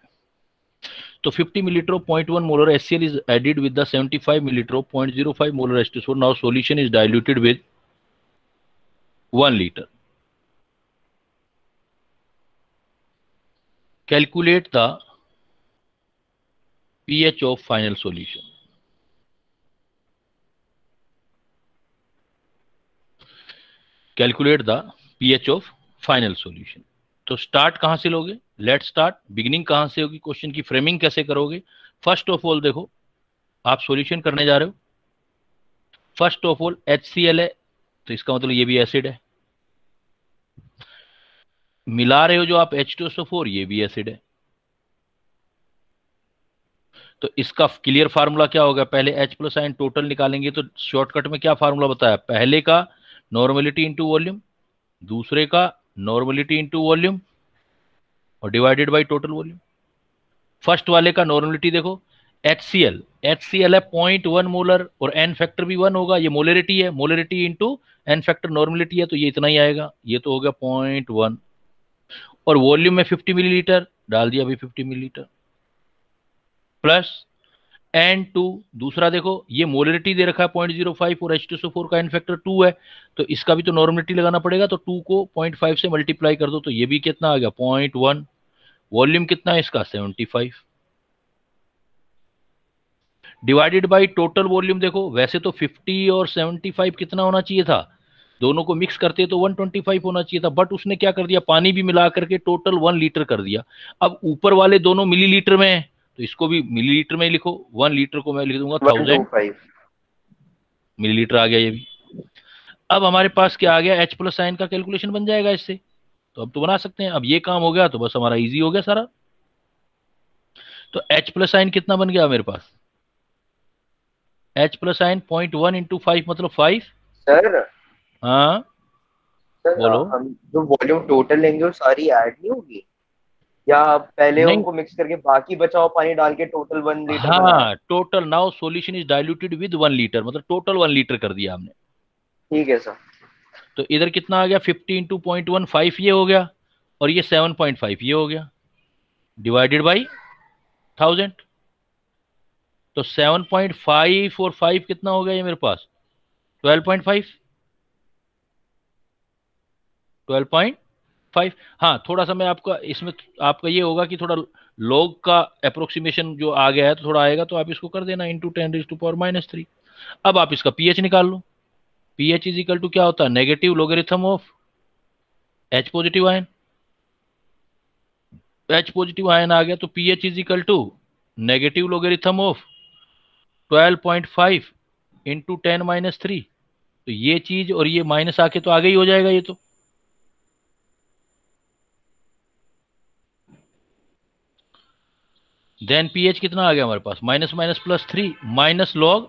तो 50 millilitre of 0.1 molar HCl is added with the 75 millilitre of 0.05 molar H2SO4. Now solution is diluted with 1 liter. Calculate the pH of final solution. Calculate the pH of final solution. तो start कहां से लोगे? Let start. Beginning कहां से होगी? Question की framing कैसे करोगे? फर्स्ट ऑफ ऑल देखो, आप सॉल्यूशन करने जा रहे हो। फर्स्ट ऑफ ऑल HCl है, तो इसका मतलब ये भी एसिड है। मिला रहे हो जो आप H2SO4, ये भी एसिड है। तो इसका क्लियर फार्मूला क्या होगा? पहले H प्लस आयन टोटल निकालेंगे, तो शॉर्टकट में क्या फार्मूला बताया? पहले का नॉर्मलिटी इंटू वॉल्यूम, दूसरे का नॉर्मलिटी इंटू वॉल्यूम और divided by total volume. First वाले का नॉर्मलिटी देखो, HCl है 0.1 मोलर और एन फैक्टर भी 1 होगा। ये मोलरिटी है, molarity into N factor normality है, तो ये इतना ही आएगा। ये तो हो गया 0.1 और वॉल्यूम में 50 मिलीलीटर डाल दिया भाई, 50 मिलीलीटर प्लस N2। दूसरा देखो, ये मोलरिटी दे रखा है 0.05 और H2SO4 का एन फैक्टर 2 है, तो इसका भी तो नॉर्मलिटी लगाना पड़ेगा। तो 2 को 0.5 से मल्टीप्लाई कर दो, तो ये भी कितना आ गया? 0.1। वॉल्यूम कितना है इसका? 75 डिवाइडेड बाय टोटल वॉल्यूम। देखो वैसे तो 50 और 75 कितना होना चाहिए था? दोनों को मिक्स करते तो 125 होना चाहिए था, बट उसने क्या कर दिया? पानी भी मिला करके टोटल 1 लीटर कर दिया। अब ऊपर वाले दोनों मिलीलीटर में है, तो इसको भी मिलीलीटर में लिखो। 1 लीटर को मैं लिख दूंगा 1000 मिलीलीटर आ गया ये भी। अब हमारे पास क्या आ गया? H प्लस आयन का कैलकुलेशन बन जाएगा इससे, तो अब तो बना सकते हैं। अब ये काम हो गया तो बस हमारा इजी हो गया सारा। तो H प्लस आयन कितना बन गया मेरे पास? H प्लस आयन 0.1 इंटू 5 मतलब 5। सर हाँ सर बोलो। हम जो वॉल्यूम टोटल लेंगे वो सारी ऐड नहीं होगी, या आप पहले नहीं, उनको मिक्स करके बाकी बचा हुआ पानी डाल के टोटल 1 लीटर बनाया? हाँ total now solution is diluted with 1 litre, मतलब टोटल 1 लीटर कर दिया हमने। ठीक है सर। तो इधर कितना आ गया? 50 इंटू 0.15 ये हो गया, और ये 7.5 ये हो गया, डिवाइडेड बाई 1000। तो 7.5 और 5 कितना हो गया ये मेरे पास? 12.5। 12.5। हाँ थोड़ा सा मैं आपका इसमें, आपका ये होगा कि थोड़ा लॉग का अप्रोक्सीमेशन जो आ गया है तो थोड़ा आएगा, तो आप इसको कर देना इंटू 10⁻⁻3। अब आप इसका पीएच निकाल लो। पीएच इज इक्वल टू क्या होता है? Negative logarithm of H positive ion. H positive ion आ गया, तो pH is equal to negative logarithm of 12.5 into 10⁻3। तो ये चीज और ये माइनस आके तो आगे ही हो जाएगा ये तो। देन पीएच कितना आ गया हमारे पास? Minus minus plus 3 minus log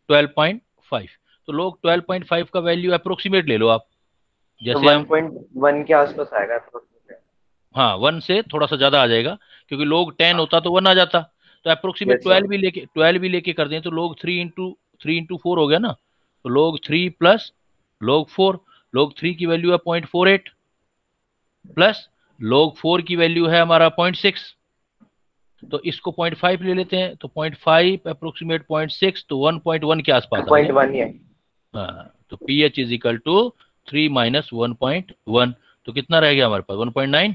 12.5। तो लॉग 12.5 का वैल्यू अप्रोक्सीमेट ले लो आप, तो जैसे हम 1.1 के आसपास आएगा approximately। हाँ 1 से थोड़ा सा ज्यादा आ जाएगा, क्योंकि लॉग 10 होता तो 1 आ जाता। तो अप्रोक्सीमेट Yes, sir. 12 भी लेके कर दें, तो लॉग 3 इंटू 4 हो गया ना। तो log 3 प्लस log 4, log 3 की वैल्यू है 0.48 प्लस log 4 की वैल्यू है हमारा 0.6। तो इसको 0.5 ले लेते हैं, तो 0.5 अप्रोक्सीमेट 0.6, तो 1.1 के आसपास आ गया। 1.1 है। हाँ, तो pH is equal to 3 minus 1.1, तो कितना रह गया हमारे पास 1.9।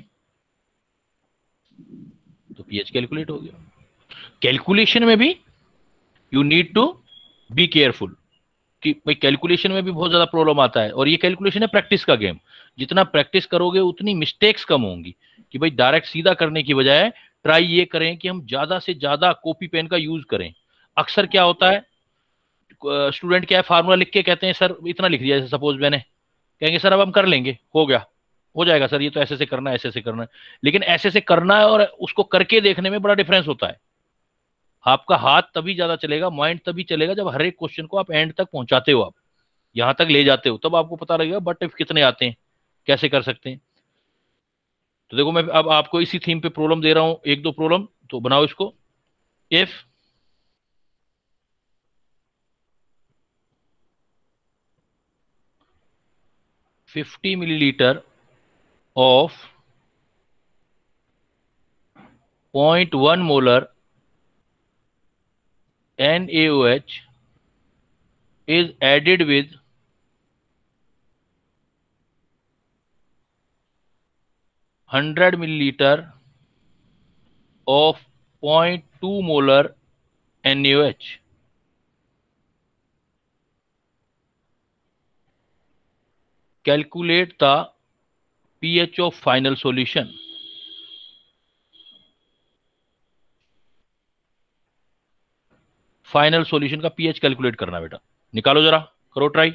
तो pH कैलकुलेट हो गया। कैलकुलेशन में भी you need to be careful, कि भाई कैलकुलेशन में भी बहुत ज्यादा प्रॉब्लम आता है, और ये कैलकुलेशन है प्रैक्टिस का गेम। जितना प्रैक्टिस करोगे उतनी मिस्टेक्स कम होंगी, कि भाई डायरेक्ट सीधा करने की बजाय ट्राई ये करें कि हम ज्यादा से ज्यादा कॉपी पेन का यूज करें। अक्सर क्या होता है, स्टूडेंट क्या है, फार्मूला लिख के कहते हैं सर इतना लिख दिया, जैसे सपोज मैंने, कहेंगे सर अब हम कर लेंगे, हो गया, हो जाएगा सर, ये तो ऐसे से करना है, ऐसे से करना है। लेकिन ऐसे से करना है और उसको करके देखने में बड़ा डिफरेंस होता है। आपका हाथ तभी ज्यादा चलेगा, माइंड तभी चलेगा जब हर एक क्वेश्चन को आप एंड तक पहुंचाते हो, आप यहां तक ले जाते हो, तब आपको पता लगेगा बट इफ कितने आते हैं, कैसे कर सकते हैं। तो देखो मैं अब आपको इसी थीम पे प्रॉब्लम दे रहा हूं, एक दो प्रॉब्लम, तो बनाओ इसको। If 50 millilitre of 0.1 molar NaOH is added with 100 milliliter of 0.2 molar NaOH. Calculate the pH of final solution. Final solution का पीएच कैलकुलेट करना बेटा, निकालो जरा, करो ट्राई।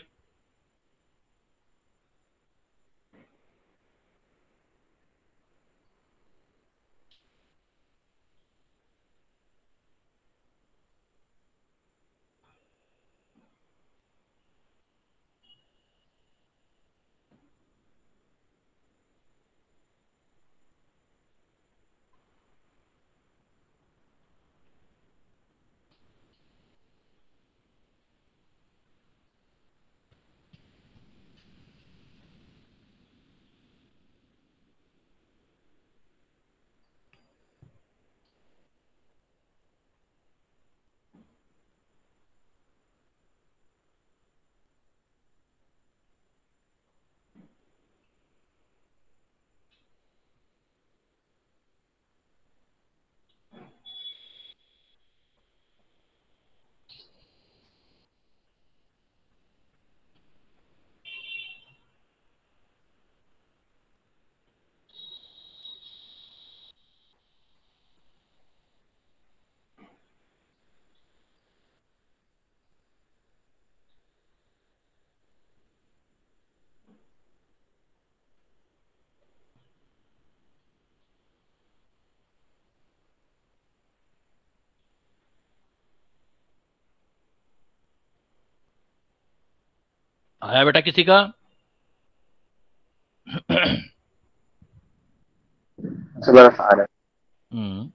आया बेटा किसी का? बर्फ आ रहा है। हम्म,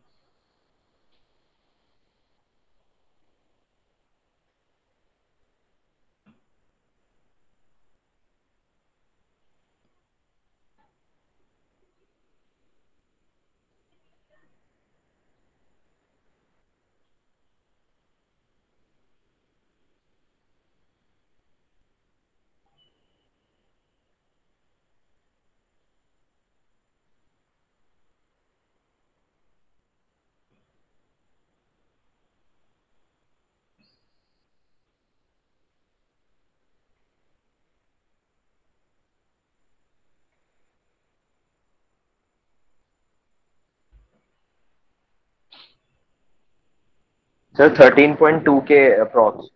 सर 13.2 के अप्रॉक्स।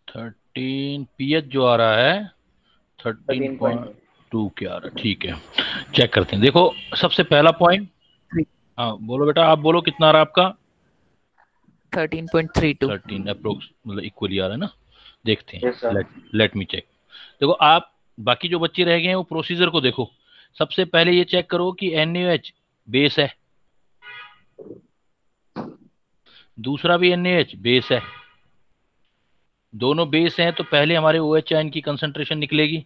13 पीएच जो आ रहा है 13.2। 13.2 के आ रहा है, ठीक है। चेक करते हैं, देखो सबसे पहला पॉइंट, हाँ बोलो बेटा, आप बोलो कितना आ रहा है आपका? 13.32. 13 अप्रोक्स, मतलब इक्वली आ रहा है ना। देखते हैं, yes sir. Let me check. देखो आप बाकी जो बच्चे रह गए हैं वो प्रोसीजर को देखो। सबसे पहले ये चेक करो कि NaOH बेस है, दूसरा भी NaOH बेस है, दोनों बेस हैं, तो पहले हमारे OH आयन की कंसंट्रेशन निकलेगी।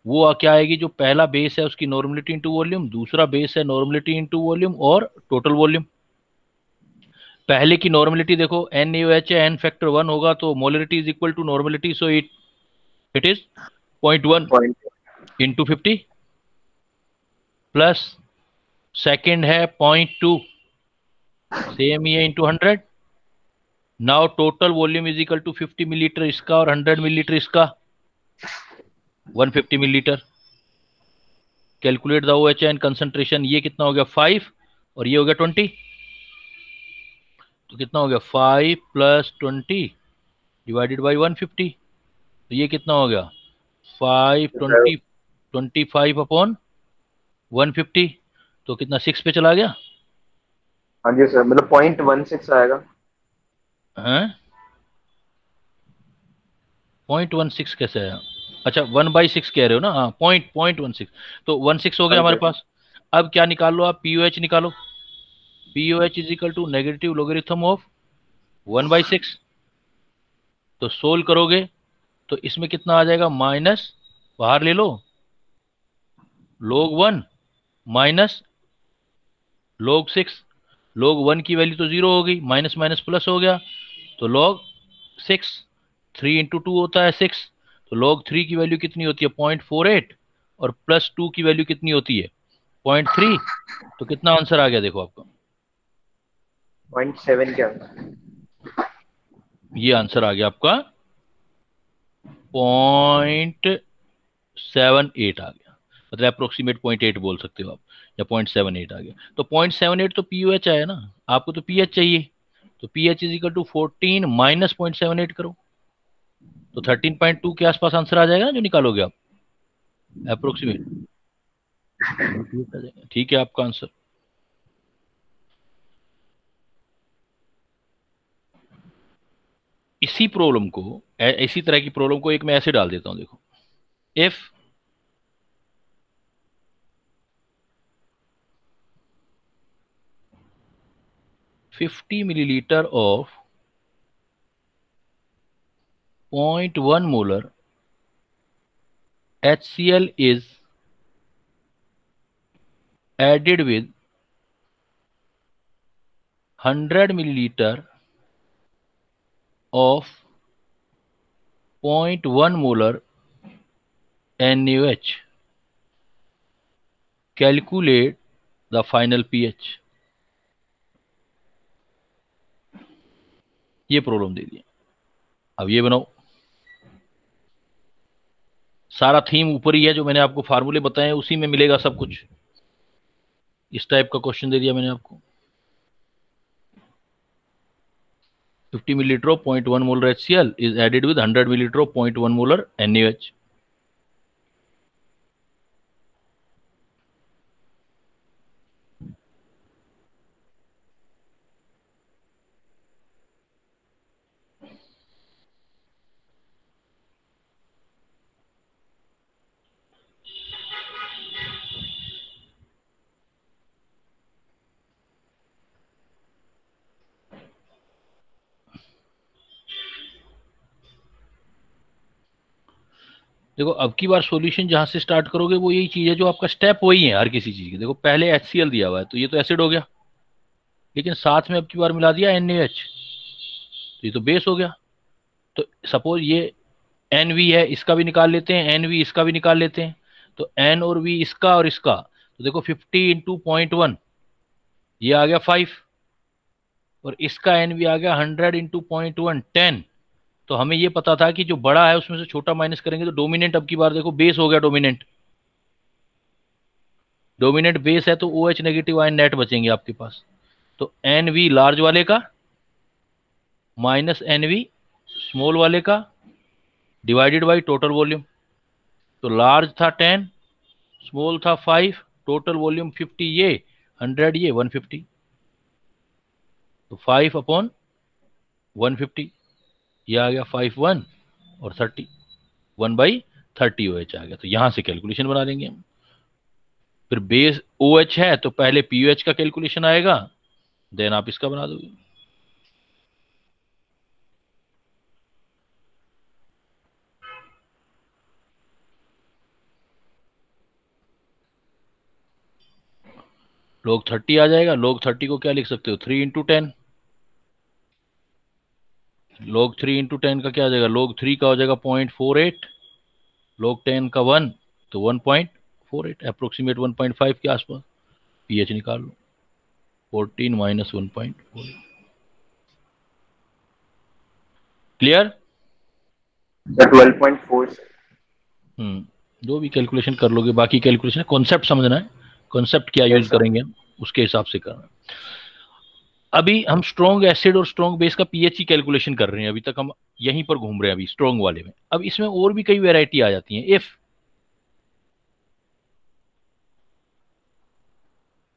वो क्या आएगी, जो पहला बेस है उसकी नॉर्मलिटी इनटू वॉल्यूम, दूसरा बेस है नॉर्मलिटी इनटू वॉल्यूम और टोटल वॉल्यूम। पहले की नॉर्मलिटी देखो, NaOH है, N फैक्टर 1 होगा तो molarity is equal to normality, so it is 0.1 point into 50 plus second है 0.2 सेम ही है into 100। Now total volume is equal to 50 millilitre इसका और 100 मिलीलीटर इसका, 150 millilitre. Calculate the OH and concentration, ये कितना हो गया 5 और ये हो गया 20, तो कितना हो गया 5 प्लस 20 डिवाइडेड बाई 150, तो ये कितना हो गया 25 अपॉन 150, तो कितना 6 पे चला गया। हाँ जी सर, मतलब 0.16 आएगा। हैं 0.16 कैसे आया? अच्छा 1/6 कह रहे हो ना, हाँ .16, तो 16 हो हाँ गया हमारे जी। पास। अब क्या निकाल लो आप, POH निकालो। POH is equal to negative logarithm of 1/6, तो सोल्व करोगे तो इसमें कितना आ जाएगा, माइनस, बाहर ले लो, log 1 माइनस log 6। log 1 की वैल्यू तो 0 हो गई, माइनस माइनस प्लस हो गया, तो log 6, 3 इंटू 2 होता है 6, तो log 3 की वैल्यू कितनी होती है 0.48 और +2 की वैल्यू कितनी होती है 0.3, तो कितना आंसर आ गया देखो आपका, 0.7 के अंदर। ये आंसर आ गया आपका 0.78 आ गया, मतलब अप्रोक्सीमेट 0.8 बोल सकते हो आप, या 0.78 आ गया। तो 0.78 तो POH आया ना, आपको तो PH चाहिए, तो PH is equal to 14 minus 0.78 करो, तो 13.2 के आसपास आंसर आ जाएगा ना जो निकालोगे आप, अप्रोक्सीमेट। ठीक है आपका आंसर। इसी प्रॉब्लम को, इसी तरह की प्रॉब्लम को एक मैं ऐसे डाल देता हूं, देखो, if 50 millilitre of 0.1 molar HCl is added with 100 milliliter of 0.1 molar NaOH. Calculate the final pH. ये प्रॉब्लम दे दिया, अब ये बनाओ। सारा थीम ऊपर ही है, जो मैंने आपको फार्मूले बताए उसी में मिलेगा सब कुछ। इस टाइप का क्वेश्चन दे दिया मैंने आपको। 50 milliliter of 0.1 molar HCl is added with 100 milliliter of 0.1 molar NaOH. देखो अब की बार सॉल्यूशन जहां से स्टार्ट करोगे वो यही चीज है, जो आपका स्टेप वही है हर किसी चीज की। देखो पहले HCl दिया हुआ है तो ये तो एसिड हो गया, लेकिन साथ में अब की बार मिला दिया NaOH, तो ये तो बेस हो गया। तो सपोज ये NV है, इसका भी निकाल लेते हैं, NV इसका भी निकाल लेते हैं, तो N और V इसका और इसका, तो देखो 50 इंटू 0.1 ये आ गया 5, और इसका NV आ गया 100 इंटू 0.1 10। तो हमें ये पता था कि जो बड़ा है उसमें से छोटा माइनस करेंगे तो डोमिनेंट, अब की बार देखो बेस हो गया, डोमिनेंट, डोमिनेंट बेस है तो OH नेगेटिव आयन नेट बचेंगे आपके पास। तो NV लार्ज वाले का माइनस NV स्मॉल वाले का डिवाइडेड बाई टोटल वॉल्यूम, तो लार्ज था 10, स्मॉल था 5, टोटल वॉल्यूम 50, ये 100, ये 150, तो 5 अपॉन 150, ये आ गया 5 1 और 30, 1/30 OH आ गया। तो यहां से कैलकुलेशन बना देंगे हम। फिर बेस OH है तो पहले POH का कैलकुलेशन आएगा, देन आप इसका बना दोगे। log 30 आ जाएगा, log 30 को क्या लिख सकते हो 3 इंटू 10, log 3 इंटू 10 का क्या आ जाएगा, log 3 का हो जाएगा 0.48, log 10 का 1 तो 1.48, अप्रोक्सीमेट 1.5 के आसपास। पीएच निकाल लो, 14 माइनस 1.48। क्लियर? 12.4। जो भी कैलकुलेशन कर लोगे, बाकी कैलकुलेशन कॉन्सेप्ट समझना है, कॉन्सेप्ट क्या यूज करेंगे हम उसके हिसाब से करना है। अभी हम स्ट्रॉन्ग एसिड और स्ट्रॉन्ग बेस का पीएच की कैलकुलेशन कर रहे हैं, अभी तक हम यहीं पर घूम रहे हैं अभी स्ट्रॉन्ग वाले में। अब इसमें और भी कई वैरायटी आ जाती हैं। If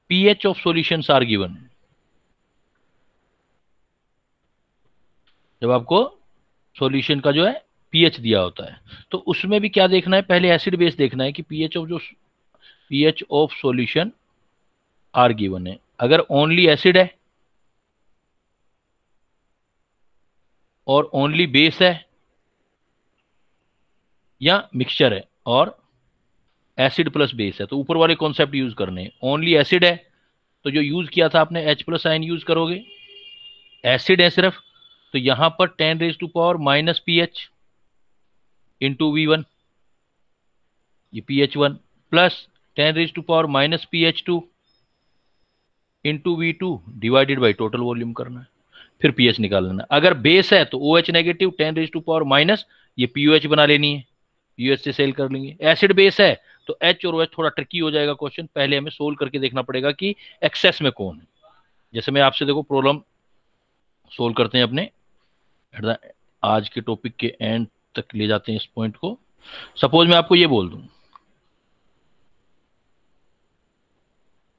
pH of solutions are given, जब आपको सॉल्यूशन का जो है पीएच दिया होता है तो उसमें भी क्या देखना है, पहले एसिड बेस देखना है कि pH of solution are given है। अगर ओनली एसिड है और ओनली बेस है या मिक्सचर है और एसिड प्लस बेस है तो ऊपर वाले कॉन्सेप्ट यूज करने हैं। ओनली एसिड है तो जो यूज किया था आपने H प्लस आयन यूज करोगे। एसिड है सिर्फ तो यहां पर 10 raise to power minus pH into V1, ये pH1 plus 10 raise to power minus pH2 into V2 divided by total volume करना है, फिर पीएच निकाल लेना। अगर बेस है तो OH negative 10 raise to power minus ये POH बना लेनी है, POH से सेल कर लेंगे। एसिड बेस है तो H और OH थोड़ा ट्रिकी हो जाएगा क्वेश्चन, पहले हमें सोल्व करके देखना पड़ेगा कि एक्सेस में कौन है। जैसे मैं आपसे देखो प्रॉब्लम सोल्व करते हैं अपने आज के टॉपिक के एंड तक ले जाते हैं इस पॉइंट को। सपोज मैं आपको ये बोल दूं,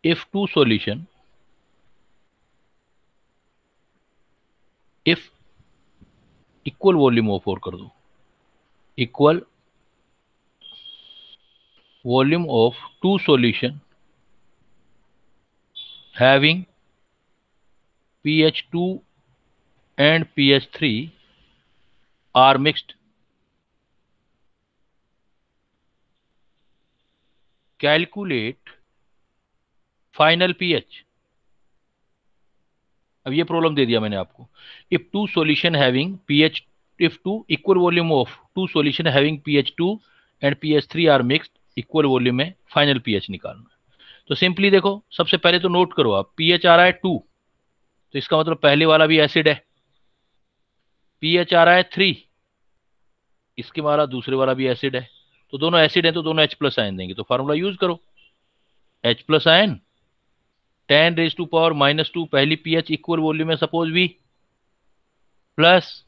if two solution, if equal volume of, और कर दो equal volume of two solution having pH2 and pH3 are mixed, calculate final pH। अब ये प्रॉब्लम दे दिया मैंने आपको। If two solution having pH, if two equal volume of two solution having pH2 and pH3 are mixed, equal volume में final pH निकालना है। तो simply देखो, सबसे पहले तो नोट करो आप, pH आ रहा है 2 तो इसका मतलब पहले वाला भी एसिड है। pH आ रहा है 3, इसके मारा दूसरे वाला भी एसिड है, तो दोनों एसिड है तो दोनों H प्लस आयन देंगे। तो फार्मूला यूज करो, H plus ion 10 raise to power minus 2 पहली पीएच इक्वल वॉल्यूम है सपोज V, प्लस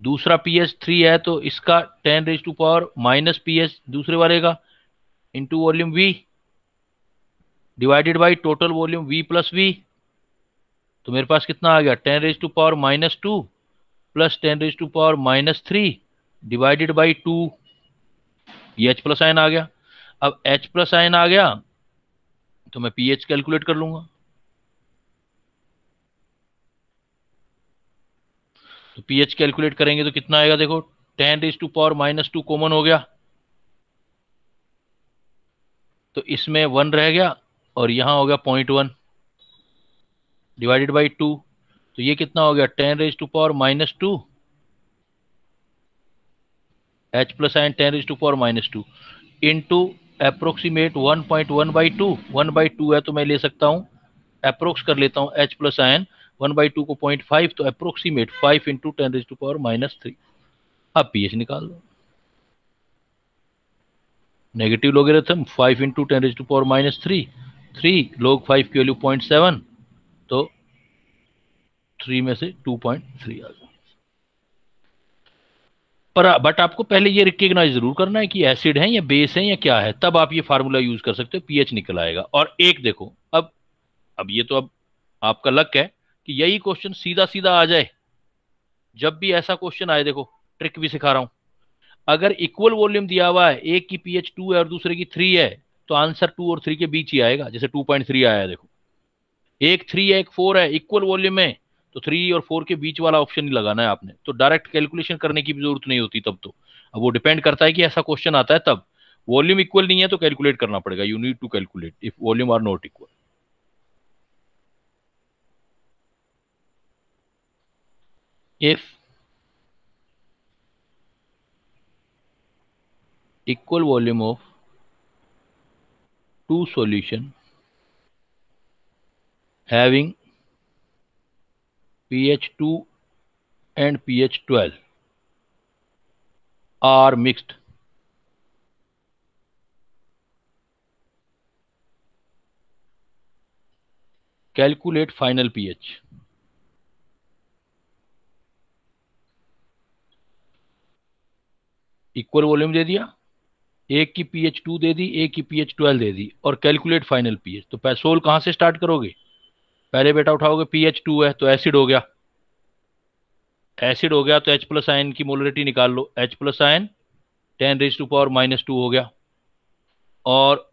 दूसरा पीएच 3 है तो इसका 10 raise to power minus pH दूसरे वाले का into volume V divided by total volume V plus V। तो मेरे पास कितना आ गया, 10 raise to power minus 2 plus 10 raise to power minus 3 divided by 2, ये H प्लस आयन आ गया। अब H प्लस आयन आ गया तो मैं पीएच कैलकुलेट कर लूंगा। तो पीएच कैलकुलेट करेंगे तो कितना आएगा, देखो 10 raise to power minus 2 common हो गया तो इसमें 1 रह गया और यहां हो गया 0.1 डिवाइडेड बाई 2, तो ये कितना हो गया 10 raise to power minus 2, H plus ion 10 raise to power minus 2 into approximate 1.1 by 2, 1 by 2 है तो मैं ले सकता हूं अप्रोक्स कर लेता हूं H प्लस आयन 1 बाई 2 को 0.5 तो approximate 5 into 10 raise to power minus 3। अब पीएच निकाल दो, negative logarithm 5 into 10 raise to power minus 3, 3 log 5 की वैल्यू 0.7 तो 3 में से 2.3 आ गया। पर बट आपको पहले ये रिकग्नाइज जरूर करना है कि एसिड है या बेस है या क्या है, तब आप ये फार्मूला यूज कर सकते हो, पीएच निकल आएगा। और एक देखो, अब ये तो अब आपका लक है कि यही क्वेश्चन सीधा सीधा आ जाए। जब भी ऐसा क्वेश्चन आए, देखो ट्रिक भी सिखा रहा हूं, अगर इक्वल वॉल्यूम दिया हुआ है, एक की पीएच 2 है और दूसरे की 3 है तो आंसर 2 और 3 के बीच ही आएगा। जैसे 2.3 आया है, देखो एक 3 है एक 4 है, इक्वल वॉल्यूम में, तो 3 और 4 के बीच वाला ऑप्शन ही लगाना है आपने। तो डायरेक्ट कैलकुलेशन करने की भी जरूरत नहीं होती तब। तो अब वो डिपेंड करता है कि ऐसा क्वेश्चन आता है तब। वॉल्यूम इक्वल नहीं है तो कैलकुलेट करना पड़ेगा, you need to calculate if volume are not equal. इफ equal volume of two solution having pH 2 and pH 12 are mixed. Calculate final pH. Equal volume दे दिया, एक की pH 2 दे दी, एक की pH 12 दे दी, और कैलकुलेट फाइनल pH। तो पैसोल कहां से स्टार्ट करोगे? पहले बेटा उठाओगे pH 2 है तो एसिड हो गया, एसिड हो गया तो H प्लस आयन की मोलरिटी निकाल लो, H प्लस आयन 10⁻⁻² हो गया, और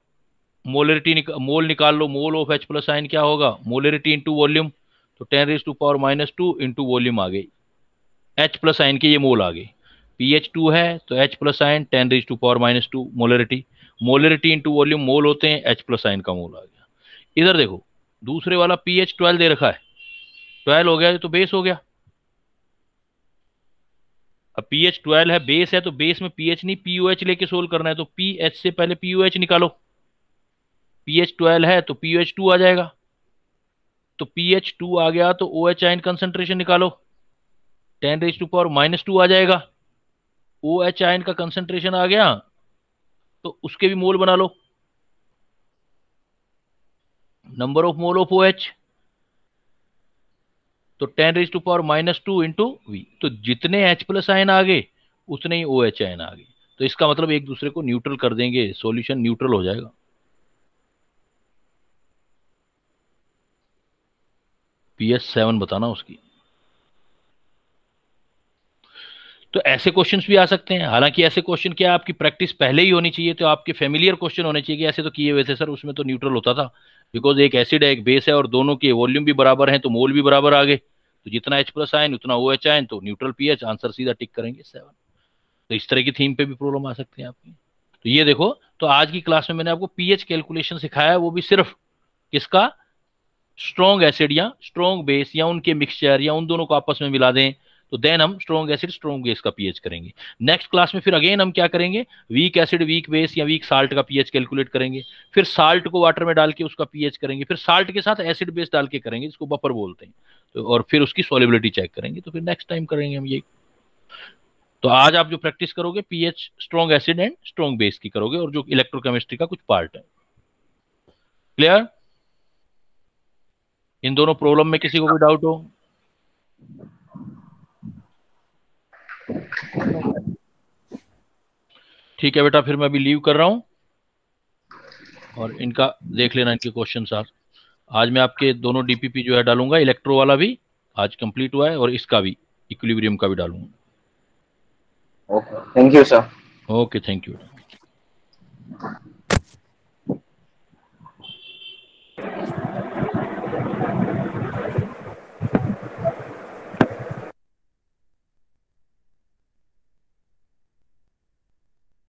मोलरिटी मोल निकाल लो, mole of H plus ion क्या होगा? मोलरिटी इंटू वॉल्यूम, तो 10⁻⁻² इंटू वॉल्यूम आ गई, H प्लस आयन के ये मोल आ गए। pH 2 है तो H plus ion 10⁻⁻² molarity, molarity into volume mole होते हैं, H प्लस आयन का मोल आ गया। इधर देखो दूसरे वाला pH 12 दे रखा है, 12 हो गया तो बेस हो गया। अब pH 12 है, बेस है, तो बेस में pH नहीं POH लेके सोल्व करना है, तो pH से पहले POH निकालो। pH 12 है तो pH 2 आ जाएगा, तो pH 2 आ गया तो OH आयन कंसंट्रेशन निकालो, 10⁻² आ जाएगा। OH आयन का कंसंट्रेशन आ गया तो उसके भी मोल बना लो, number of mole of OH, तो 10⁻² इंटू V, तो जितने H प्लस आयन आ गए उतने ही OH आयन आ गए, तो इसका मतलब एक दूसरे को न्यूट्रल कर देंगे, सॉल्यूशन न्यूट्रल हो जाएगा। pH 7 बताना उसकी। तो ऐसे क्वेश्चंस भी आ सकते हैं, हालांकि ऐसे क्वेश्चन क्या आपकी प्रैक्टिस पहले ही होनी चाहिए, तो आपके फेमिलियर क्वेश्चन होने चाहिए कि ऐसे तो किए हुए थे सर, उसमें तो न्यूट्रल होता था, बिकॉज एक एसिड है एक बेस है और दोनों के वॉल्यूम भी बराबर हैं तो मोल भी बराबर आ गए, तो जितना H प्लस आयन उतना OH आयन, तो न्यूट्रल pH, आंसर सीधा टिक करेंगे 7। तो इस तरह की थीम पे भी प्रॉब्लम आ सकती है आपकी। तो ये देखो, तो आज की क्लास में मैंने आपको pH कैलकुलेशन सिखाया है, वो भी सिर्फ किसका? स्ट्रॉन्ग एसिड या स्ट्रॉन्ग बेस या उनके मिक्सचर या उन दोनों को आपस में मिला दें, तो देन हम स्ट्रॉन्ग एसिड स्ट्रॉन्ग बेस का पीएच करेंगे। नेक्स्ट क्लास में फिर अगेन हम क्या करेंगे? वीक एसिड वीक बेस या वीक साल्ट का पीएच कैलकुलेट करेंगे, फिर साल्ट को वाटर में डाल के उसका पीएच करेंगे, फिर साल्ट के साथ एसिड बेस डाल के करेंगे, जिसको बफर बोलते हैं, तो और फिर उसकी सॉल्युबिलिटी चेक करेंगे। तो फिर नेक्स्ट टाइम करेंगे हम ये। तो आज आप जो प्रैक्टिस करोगे pH strong acid and strong base की करोगे, और जो इलेक्ट्रोकेमिस्ट्री का कुछ पार्ट है। क्लियर? इन दोनों प्रॉब्लम में किसी को कोई डाउट हो? ठीक है बेटा, फिर मैं अभी लीव कर रहा हूं, और इनका देख लेना, इनके क्वेश्चन आर। आज मैं आपके दोनों डीपीपी जो है डालूंगा, इलेक्ट्रो वाला भी आज कंप्लीट हुआ है और इसका भी इक्विलिब्रियम का भी डालूंगा। Okay, thank you sir. Okay, thank you.